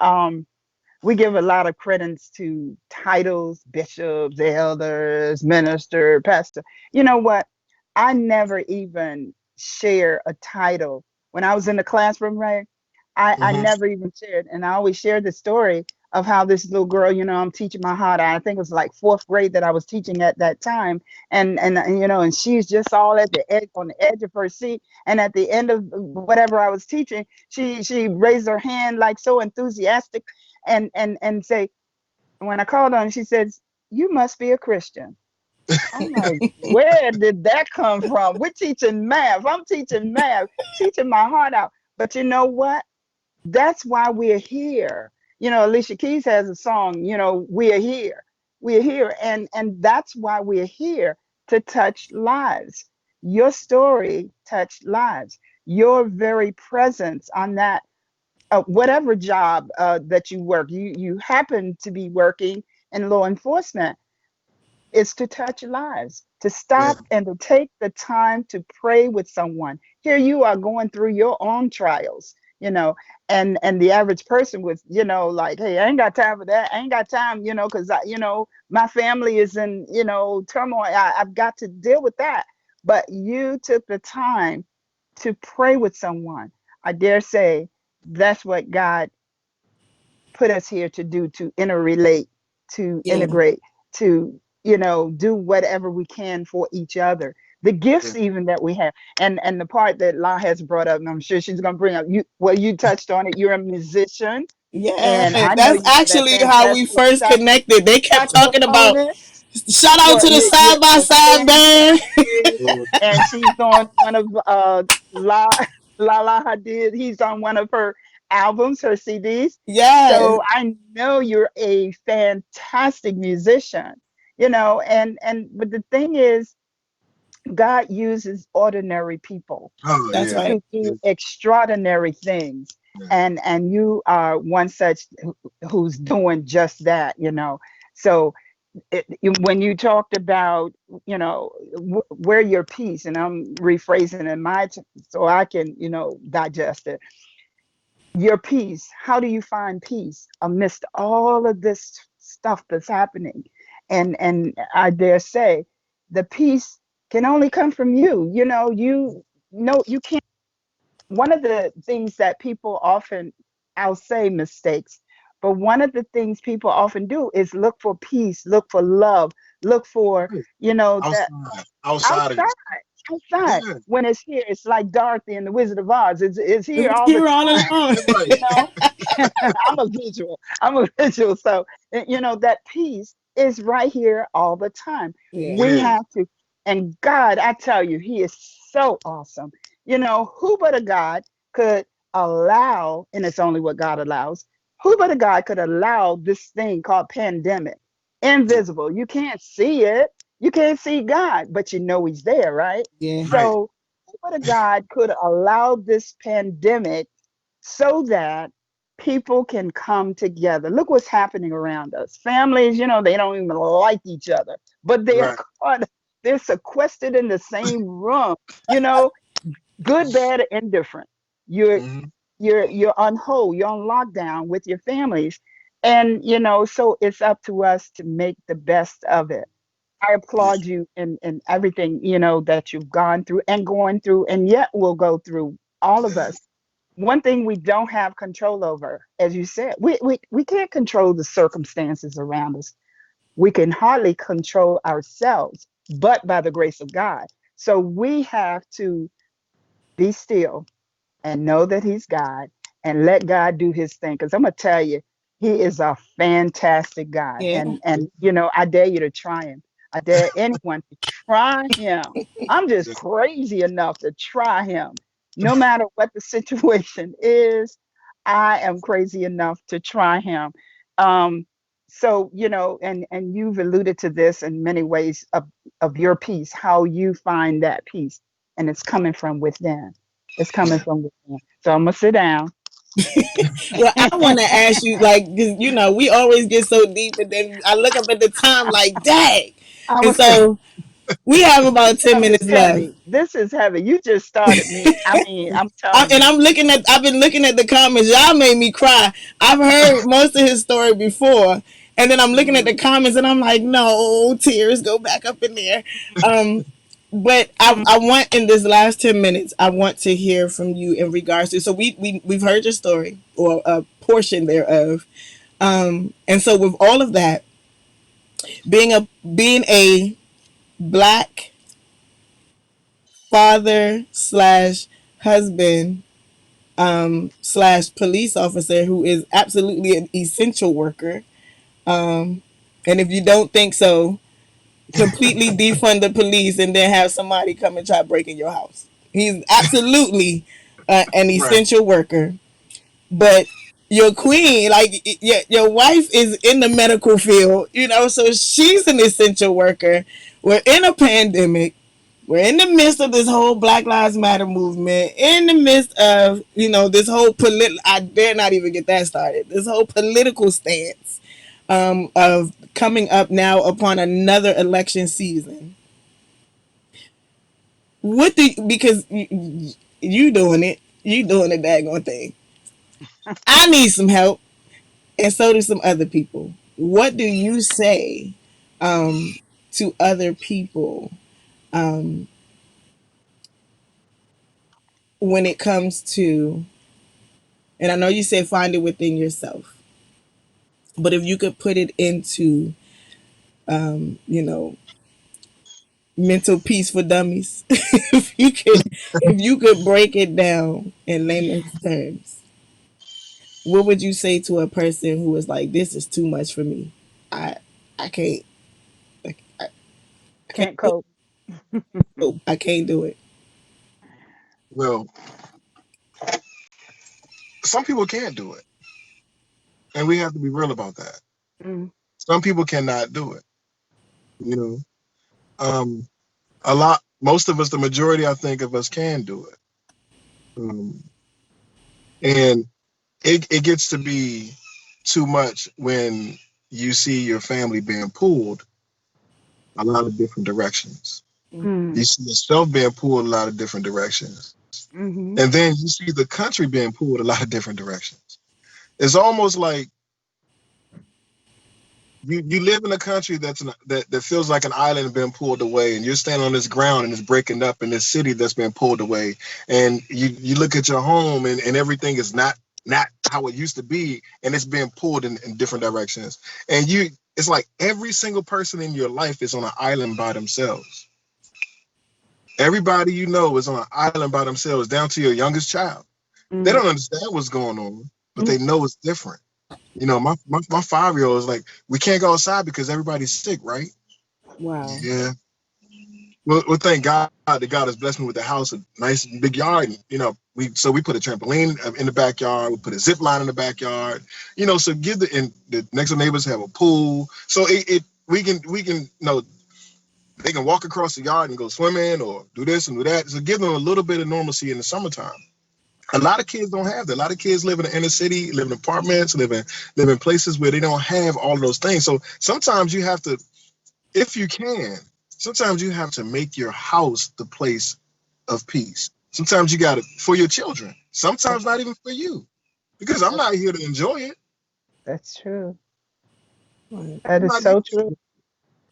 we give a lot of credence to titles, bishops, elders, minister, pastor. You know what? I never even share a title. When I was in the classroom, right? I Hmm. never even shared. And I always shared the story of how this little girl, I'm teaching my heart. I think it was like fourth grade that I was teaching at that time. And she's just all at the edge, on the edge of her seat. And at the end of whatever I was teaching, she raised her hand like so enthusiastic and say, when I called on, she says, "You must be a Christian." I'm like, where did that come from? We're teaching math. I'm teaching math, teaching my heart out. But you know what? That's why we're here. Alicia Keys has a song, we're here. We're here. And that's why we're here, to touch lives. Your story touched lives. Your very presence on that whatever job that you work, you happen to be working in law enforcement, is to touch lives, to Yeah. stop and to take the time to pray with someone. Here you are going through your own trials, and the average person was, like, hey, I ain't got time for that. I ain't got time, because my family is in, turmoil. I've got to deal with that. But you took the time to pray with someone. I dare say that's what God put us here to do, to interrelate, to Yeah. integrate, to do whatever we can for each other. The Yeah. gifts even that we have, and the part that La has brought up, and I'm sure she's going to bring up, you touched on it. You're a musician, Yeah. and I know That's you have that actually how we fantastic first connected. They kept talking about saxophonist. shout out Well, to the you're side by a side band. fantastic, Yeah. and she's on one of La Lahla-Hadiya. He's on one of her albums, her CDs. Yes. So I know you're a fantastic musician, and but the thing is, God uses ordinary people Oh That's yeah. right. to do Yeah. extraordinary things. Yeah. And you are one such who's doing just that, So when you talked about, where your peace, and I'm rephrasing in so I can, digest it. Your peace. How do you find peace amidst all of this stuff that's happening? And I dare say, the peace can only come from you. You can't. One of the things that people often, I'll say mistakes, but one of the things people often do is look for peace, look for love, look for, Right. that Outside of outside, this. outside. Yeah. When it's here, it's like Dorothy and the Wizard of Oz. It's here It's all the here all time, along. you Right. know. I'm a visual. I'm a visual. So, that peace is right here all the time. Yeah. It We is. have to, and God, I tell you, He is so awesome. Who but a God could allow, and it's only what God allows, who but a God could allow this thing called pandemic, Yeah. invisible? You can't see it. You can't see God, but you know He's there, right? Yeah. Right. So, who but a God could allow this pandemic so that people can come together? Look what's happening around us. Families, they don't even like each other, but they're Right. caught, they're sequestered in the same room, you know, good, bad, or indifferent. You're Hmm. you're on hold, you're on lockdown with your families. And so it's up to us to make the best of it. I Yeah. applaud you in everything, that you've gone through and going through and yet will go through, all of Yeah. us. One thing we don't have control over, as you said, we can't control the circumstances around us. We can hardly control ourselves, but by the grace of God. So we have to be still and know that He's God, and let God do His thing. Because I'm gonna tell you, He is a fantastic God, Yeah. and I dare you to try Him. I dare anyone to try him. I'm just crazy enough to try him. No matter what the situation is, I am crazy enough to try him. Um, so, and you've alluded to this in many ways of your peace, how you find that peace, and it's coming from within. It's coming from within. So I'm gonna sit down. Well, I want to ask you, like, because we always get so deep, and then I look up at the time, like, dang. I And was so we have about 10 stuff is minutes left. heavy. This is heavy. You just started me. I mean, I'm telling And you. I've been looking at the comments. Y'all made me cry. I've heard most of his story before, and then I'm looking at Mm, the comments, and I'm like, no, tears go back up in there. Um, but I want in this last 10 minutes, I want to hear from you in regards to. So we've heard your story or a portion thereof, and so with all of that, being a black father slash husband slash police officer who is absolutely an essential worker. And if you don't think so, completely defund the police and then have somebody come and try breaking your house. He's absolutely an Right. essential worker. But your queen, like your wife, is in the medical field, so she's an essential worker. We're in a pandemic. We're in the midst of this whole Black Lives Matter movement, in the midst of, this whole I dare not even get that started, this whole political stance of coming up now upon another election season. Because you doing it, you doing the daggone thing. I need some help, and so do some other people. What do you say to other people um, when it comes to, and I know you say find it within yourself, but if you could put it into, um, you know, mental peace for dummies, if you could break it down in layman's terms, what would you say to a person who is like, this is too much for me? I I can't I, I can't can't do cope. it. I can't do it. Well, some people can't do it, and we have to be real about that. Mm, Some people cannot do it. You know, um, most of us, the majority, I think, of us can do it. Um, and it gets to be too much when you see your family being pulled a lot of different directions. mm, You see yourself being pulled a lot of different directions. mm-hmm, And then you see the country being pulled a lot of different directions. It's almost like you live in a country that feels like an island being pulled away, and you're standing on this ground and it's breaking up in this city that's been pulled away. And you look at your home and everything is not how it used to be, and it's being pulled in different directions. And it's like every single person in your life is on an island by themselves. Everybody you know is on an island by themselves, down to your youngest child. They mm, don't understand what's going on, but mm. they know it's different. My 5-year-old is like, we can't go outside because everybody's sick, right? Wow. Yeah. Well, thank God that God has blessed me with a house, a nice big yard. And, we put a trampoline in the backyard. We put a zip line in the backyard. So and the next door neighbors have a pool. So we can they can walk across the yard and go swimming or do this and do that. So give them a little bit of normalcy in the summertime. A lot of kids don't have that. A lot of kids live in the inner city, live in apartments, live in places where they don't have all of those things. So sometimes you have to, if you can, sometimes you have to make your house the place of peace. Sometimes you got it for your children. That's Sometimes not even for you, because I'm that's not here to enjoy it. that's true. Right. That I'm is not here. so true.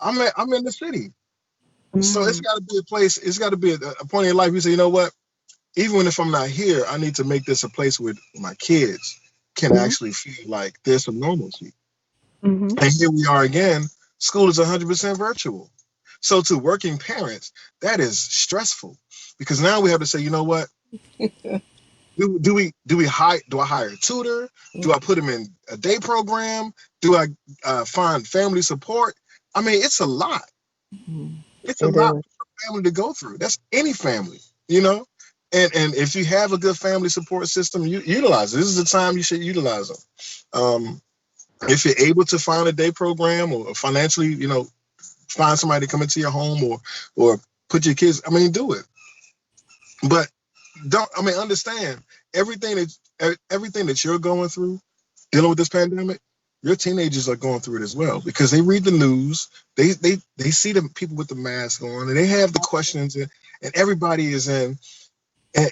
I'm in the city, so it's Mm, got to be a place. It's got to be a point in your life. You say, you know what? Even if I'm not here, I need to make this a place where my kids can mm-hmm, actually feel like there's some normalcy. mm-hmm, And here we are again. School is 100% virtual. So to working parents, that is stressful because now we have to say, you know what? Do I hire a tutor? Do I put him in a day program? Do I find family support? I mean, it's a lot. Mhm. It's a It lot is. for a family to go through. That's any family, you know. And if you have a good family support system, you utilize it. This is the time you should utilize them. If you're able to find a day program or financially, find somebody to come into your home or put your kids. I mean, do it. But don't. I mean, understand everything that you're going through, dealing with this pandemic. Your teenagers are going through it as well because they read the news. They see the people with the mask on, and they have the questions, and everybody is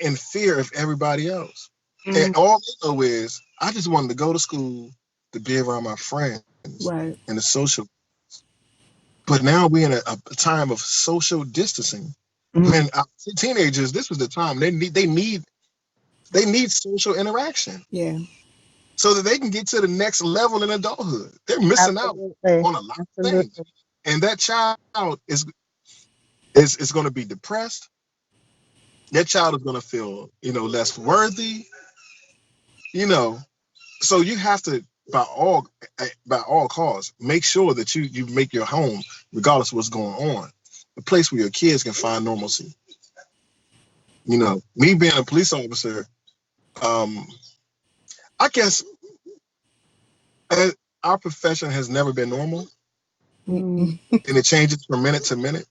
in fear of everybody else. And Mm, all they know is, I just wanted to go to school to be around my friends Right. and the social. But now we're in a time of social distancing. mm, When teenagers, this was the time they need social interaction Yeah. so that they can get to the next level in adulthood. They're missing out absolutely. on a lot of things, Absolutely. and that child is going to be depressed. That child is going to feel less worthy. You know, so you have to by all costs make sure that you make your home, regardless of what's going on, a place where your kids can find normalcy. Me being a police officer, um, I guess uh, our profession has never been normal, Mm, and it changes from minute to minute.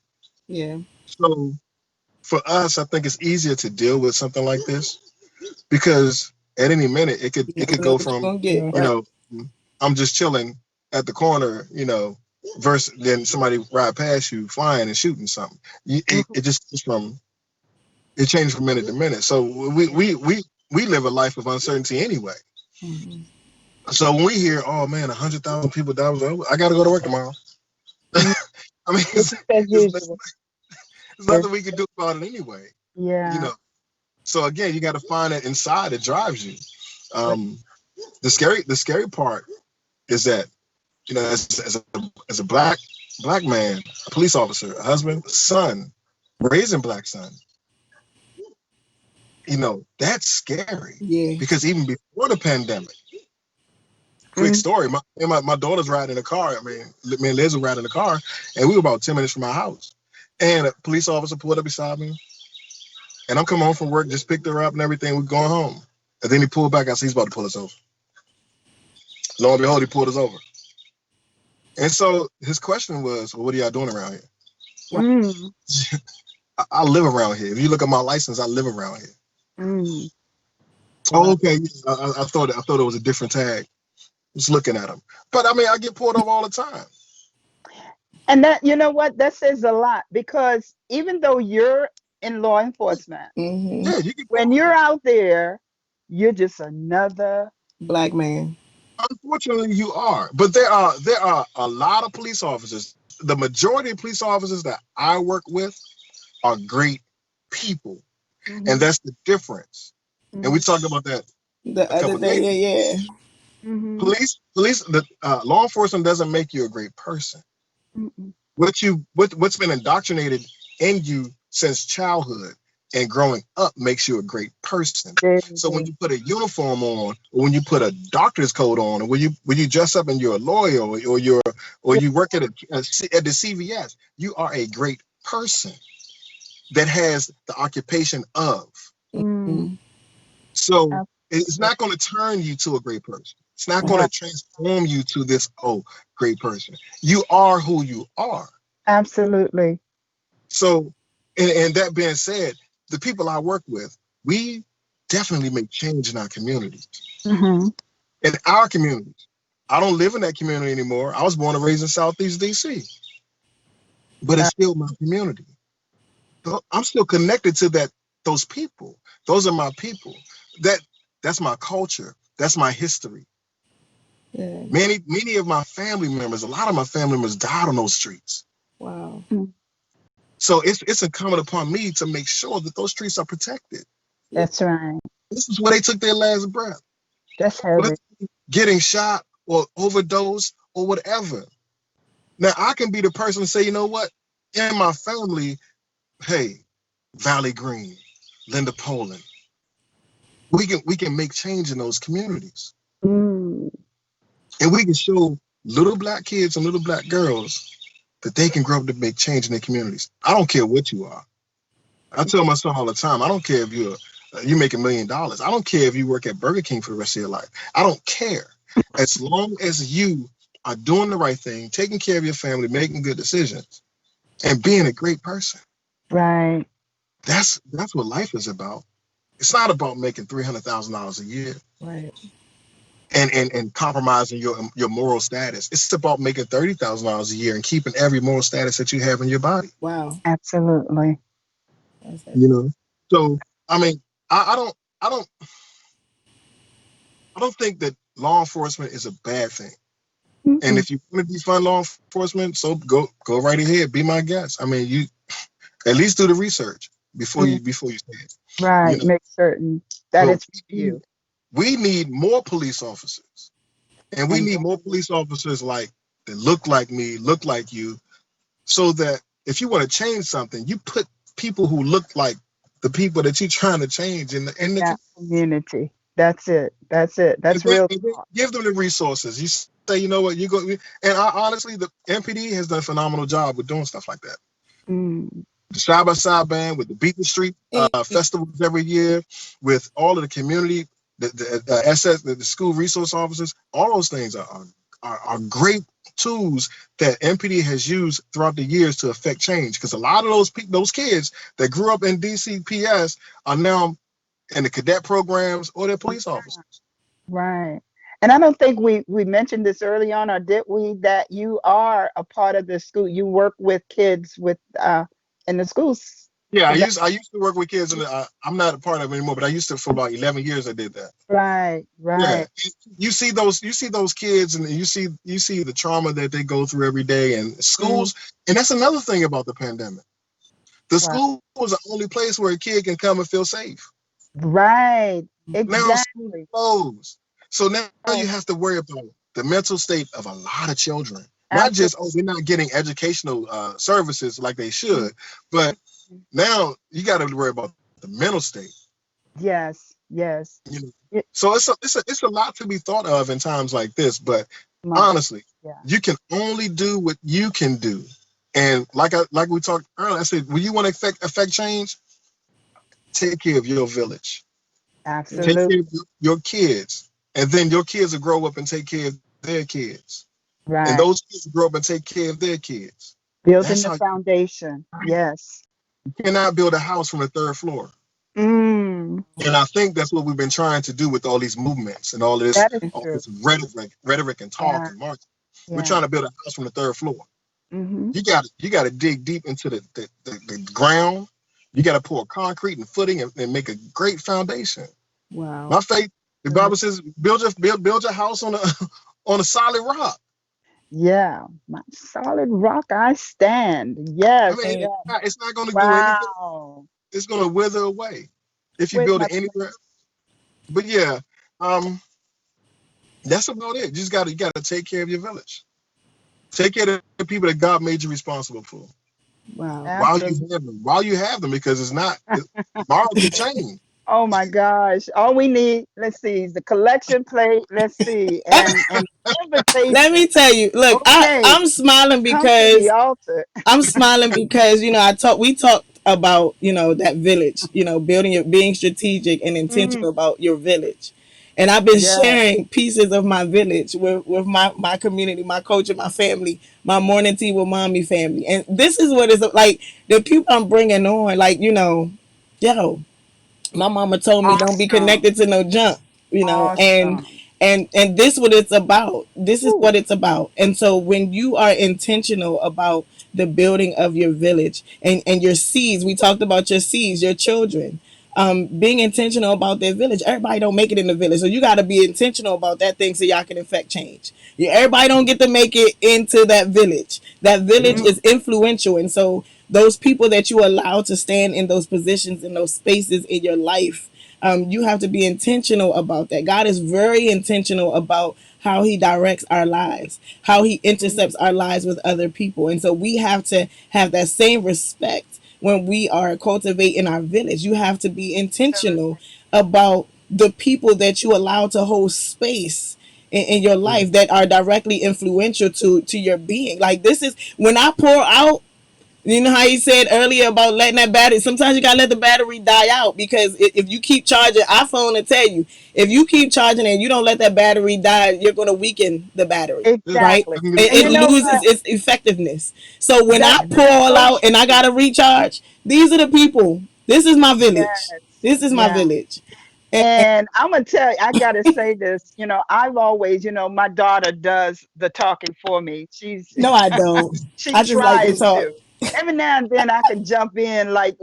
Yeah. So for us, I think it's easier to deal with something like this because at any minute it could You it never could know go what you're from gonna get. yeah. you Right. know I'm just chilling at the corner, versus then somebody ride past you flying and shooting something. It, Mhm. it just it changes from minute to minute. So we live a life of uncertainty anyway. Mhm. So when we hear, oh man, 100,000 people died, I got to go to work tomorrow. Mm, I mean, business as usual. there's Business. nothing we can do about it anyway. You Yeah. know. So again, you got to find it inside that drives you. Um, the scary part is that as a black man, a police officer, a husband, a son, raising black son, that's scary Yeah. because even before the pandemic, quick Mm, story, my daughter's riding in a car. I mean, me and Liz were riding in a car, and we were about 10 minutes from our house, and a police officer pulled up beside me, and I'm coming home from work, just picked her up and everything. We're going home, and then he pulled back. I said, he's about to pull us over. Lo and behold, he pulled us over. And so his question was, well, what are y'all doing around Right. mm, here? I live around here. If you look at my license, I live around here. mm. Oh, Wow. okay. Yeah, I thought it was a different tag. Just looking at them. But I mean, I get pulled over all the time. And that, you know what? That says a lot because even though you're in law enforcement, Mhm. Yeah, you get when pulled you're over. out there, you're just another. Black man. Unfortunately, you are. But there are a lot of police officers. The majority of police officers that I work with are great people, and Hmm. that's the difference. And we Hmm. talked about that The a other couple of days. day, yeah, yeah. Hmm. The law enforcement doesn't make you a great person. Hmm. What's been indoctrinated in you since childhood and growing up makes you a great person. So when Baby. you put a uniform on, or when you put a doctor's coat on, or when you dress up and you're a lawyer, or Yeah. you work at the CVS, you are a great person that has the occupation of. Mm, Mm. So it's absolutely. not going to turn you to a great person. It's not going Right. to transform you to this great person. You are who you are. Absolutely. So, and that being said, the people I work with, we definitely make change in our communities. Hmm. In our communities, I don't live in that community anymore. I was born and raised in Southeast DC, but it's still my community. I'm still connected to those people. Those are my people. That that's my culture. That's my history. Yeah. Many of my family members, a lot of my family members died on those streets. Wow. So it's incumbent upon me to make sure that those streets are protected. Yeah. That's right. This is where they took their last breath. That's Whether heavy. it's getting shot or overdose or whatever. Now I can be the person to say, you know what? In my family, hey, Valley Green, Linda Poland, we can make change in those communities. Mm, And we can show little black kids and little black girls that they can grow up to make change in their communities. I don't care what you are. I tell my son all the time, I don't care if you make $1 million. I don't care if you work at Burger King for the rest of your life. I don't care. As long as you are doing the right thing, taking care of your family, making good decisions, and being a great person. Right. That's what life is about. It's not about making $300,000 a year Right. and compromising your moral status. It's about making $30,000 a year and keeping every moral status that you have in your body. Wow. Absolutely. That's it. You know. So I mean, I don't I don't I don't think that law enforcement is a bad thing. And Mm-mm. if you want to be fun law enforcement, so go right ahead, be my guest. I mean, you at least do the research Mm. before you say it. You Right. know, Make certain that but it's for you. we need more police officers, and we And need more police officers like that look like me, look like you, so that if you want to change something, you put people who look like the people that you're trying to change in the that community. That's it. That's it. That's real and then talk. give them the resources. You say, you know what, you go, and honestly, the MPD has done a phenomenal job with doing stuff like that. Mm. The side by side band with the Beat the Street And festivals every year, with all of the community, the SS, the school resource officers, all those things are great tools that MPD has used throughout the years to affect change. Because a lot of those kids that grew up in DCPS are now in the cadet programs or they're police officers. Right. And I don't think we mentioned this early on, or did we, that you are a part of the school. You work with kids with in the schools. Yeah, Is that I used to work with kids, and I'm not a part of it anymore. But I used to for about 11 years. I did that. right? Yeah, Right. you see those kids, and you see the trauma that they go through every day, and Mm. schools. And that's another thing about the pandemic. The Wow. school was the only place where a kid can come and feel safe. Right. Now school Exactly. closed, so now you Yes. have to worry about the mental state of a lot of children. Not just, Absolutely. they're not getting educational services like they should, but now you got to worry about the mental state. Yes. Yes. You know, It, so it's a lot to be thought of in times like this. But much. honestly, Yeah. you can only do what you can do. And like we talked earlier, I said, when you want to affect change, take care of your village, take Absolutely. care of your kids, and then your kids will grow up and take care of their kids, and those Right. kids will grow up and take care of their kids. That's Building how the you foundation. Yes. cannot build a house from the third floor. Mm. And I think that's what we've been trying to do with all these movements and That is all true. this rhetoric and talk Yeah. and marketing. We're Yeah. trying to build a house from the third floor. Mm-hmm. You got to dig deep into the ground. You got to pour concrete and footing and make a great foundation. wow. My faith, the Bible says, build your house on a on a solid rock. Yeah. My solid rock I stand. I Yes. mean, And Yes. it's not going to do anything. Wow. It's going to wither away if you Where's build my it anywhere. But yeah, um, that's about it. You got to take care of your village. Take care of the people that God made you responsible for wow. absolute? while you have them, because it's not tomorrow can change. Oh my gosh. All we need, let's see, is the collection plate. Let's see. And Let invitation. me tell you. Look, Okay. I'm smiling Come to the because altar. I'm smiling because we talked about that village, building your being strategic and Mm. intentional about your village. And I've been Yeah. sharing pieces of my village with my community, my culture, my family, my morning tea with mommy family. And this is what it's like, the people I'm bringing on, like, yo, my mama told me don't be Awesome. connected to no junk, and Awesome. this what it's about. This is Ooh. what it's about. And so when you are intentional about the building of your village and your seeds, we talked about your seeds, your children, being intentional about their village. Everybody don't make it in the village, so you got to be intentional about that thing so y'all can affect change. Everybody don't get to make it into that village. That village Mm. is influential, and so those people that you allow to stand in those positions in those spaces in your life, you have to be intentional about that. God is very intentional about how he directs our lives, how he Mm. intercepts our lives with other people. And so we have to have that same respect when we are cultivating our village. You have to be intentional about the people that you allow to hold space in your life that are directly influential to your being. Like this is when I pour out. You know how you said earlier about letting that battery. Sometimes you gotta let the battery die out because if you keep charging, iPhone will tell you if you keep charging and you don't let that battery die, you're gonna weaken the battery, Yeah, right? Exactly. I can And It you agree. know loses what? its effectiveness. So when I pour That's all so out and I true. gotta recharge, these are the people. This is my village. Yes. This is my Yeah. village. And And I'm gonna tell you, I gotta say this. I've always, my daughter does the talking for me. no, I don't. She I just like to tries talk to. Every now and then I can jump in like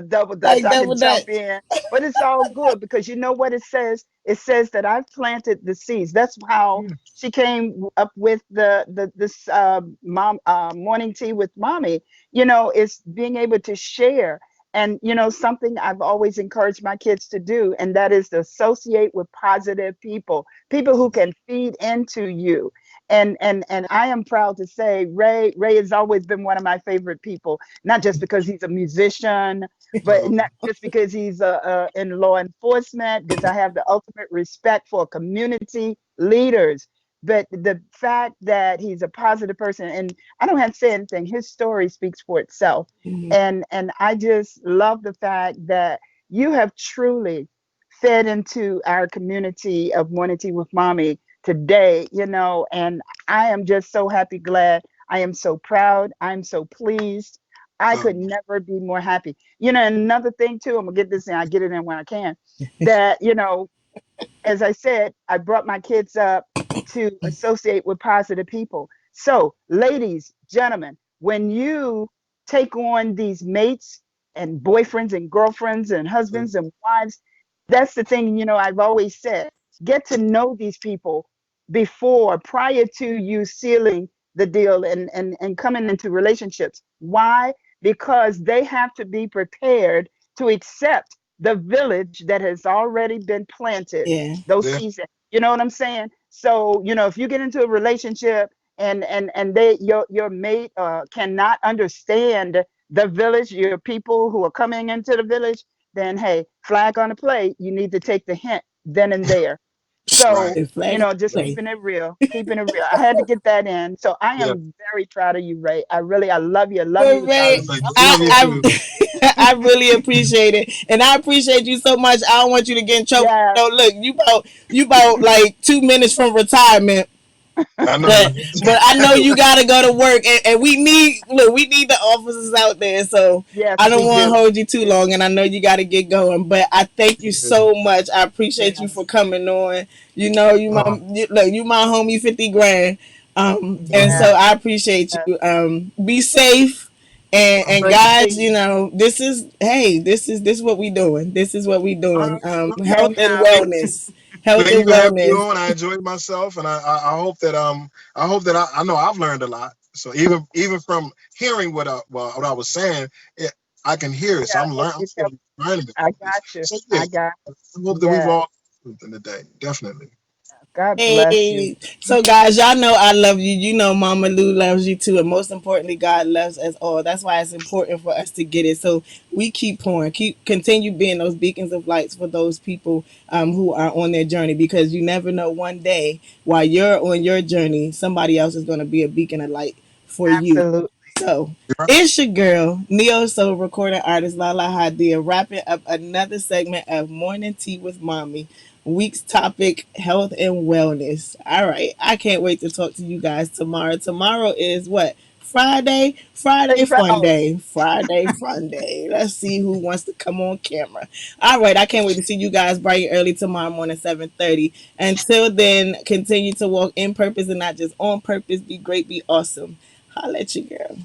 double dutch. like I can double jump dutch. in, but it's all good because you know what it says. It says that I've planted the seeds. That's how Yeah. she came up with the this mom morning tea with mommy. It's being able to share. And something I've always encouraged my kids to do, and that is to associate with positive people who can feed into you. And I am proud to say Ray has always been one of my favorite people, not just because he's a musician, but Um, not just because he's in law enforcement, because I have the ultimate respect for community leaders. But the fact that he's a positive person, and I don't have to say anything, his story speaks for itself. Mhm. And I just love the fact that you have truly fed into our community of Morning Tea with Mommy today, and I am just so happy, glad. I am so proud. I'm so pleased. I could um, never be more happy. And another thing too, I'm gonna get this in, I get it in when I can, that, as I said, I brought my kids up to associate with positive people. So, ladies, gentlemen, when you take on these mates and boyfriends and girlfriends and husbands and wives, that's the thing, I've always said, get to know these people prior to you sealing the deal and coming into relationships. Why? Because they have to be prepared to accept the village that has already been planted, Yeah. those yeah, seasons. You know what I'm saying? So, if you get into a relationship and your mate cannot understand the village, your people who are coming into the village, then hey, flag on the play. You need to take the hint then and there. right. So, The flag on just the play. keeping it real, keeping it real. I had to get that in. So I Yeah. am very proud of you, Ray. I love you. I love you Well, with all Ray, the Like, love of the love you Lord. too. I really appreciate it, and I appreciate you so much. I don't want you to get in trouble. Yes, Look, you about like 2 minutes from retirement, I know. but I know you gotta go to work, and we need the officers out there. So yes, I don't we want to do. hold you too long, and I know you got to get going. But I thank you Yeah. so much. I appreciate you for Yes, coming on. Oh, Look, you my homie, 50 grand. And oh, so yes, I appreciate yes. you. Be safe. And Great to see guys, you. this is what we doing. This is what we all doing. right. Well, Health and Anyhow, wellness. Health thank and you for having me wellness. on. I enjoyed myself, and I hope that I know I've learned a lot. So even from hearing what I was saying, it, I can hear it. So yeah, I'm it still helped. learning I about this. got you. So yeah, I got. I hope that we've Yes. all something today. Definitely. God bless you. Hey, so guys, y'all know I love you. You know Mama Lou loves you too, and most importantly, God loves us all. That's why it's important for us to get it. So we keep pouring, continue being those beacons of lights for those people who are on their journey, because you never know, one day while you're on your journey, somebody else is going to be a beacon of light for you. Absolutely. So You're right. it's your girl, Neo Soul recording artist Lahla-Hadiya, wrapping up another segment of Morning Tea with Mommy. Week's topic, health and wellness. All right. I can't wait to talk to you guys tomorrow. Tomorrow is what? Friday? Friday fun Oh, day. Friday fun day. Let's see who wants to come on camera. All right. I can't wait to see you guys bright and early tomorrow morning, 7:30. Until then, continue to walk in purpose and not just on purpose. Be great, be awesome. Holla at you, girl.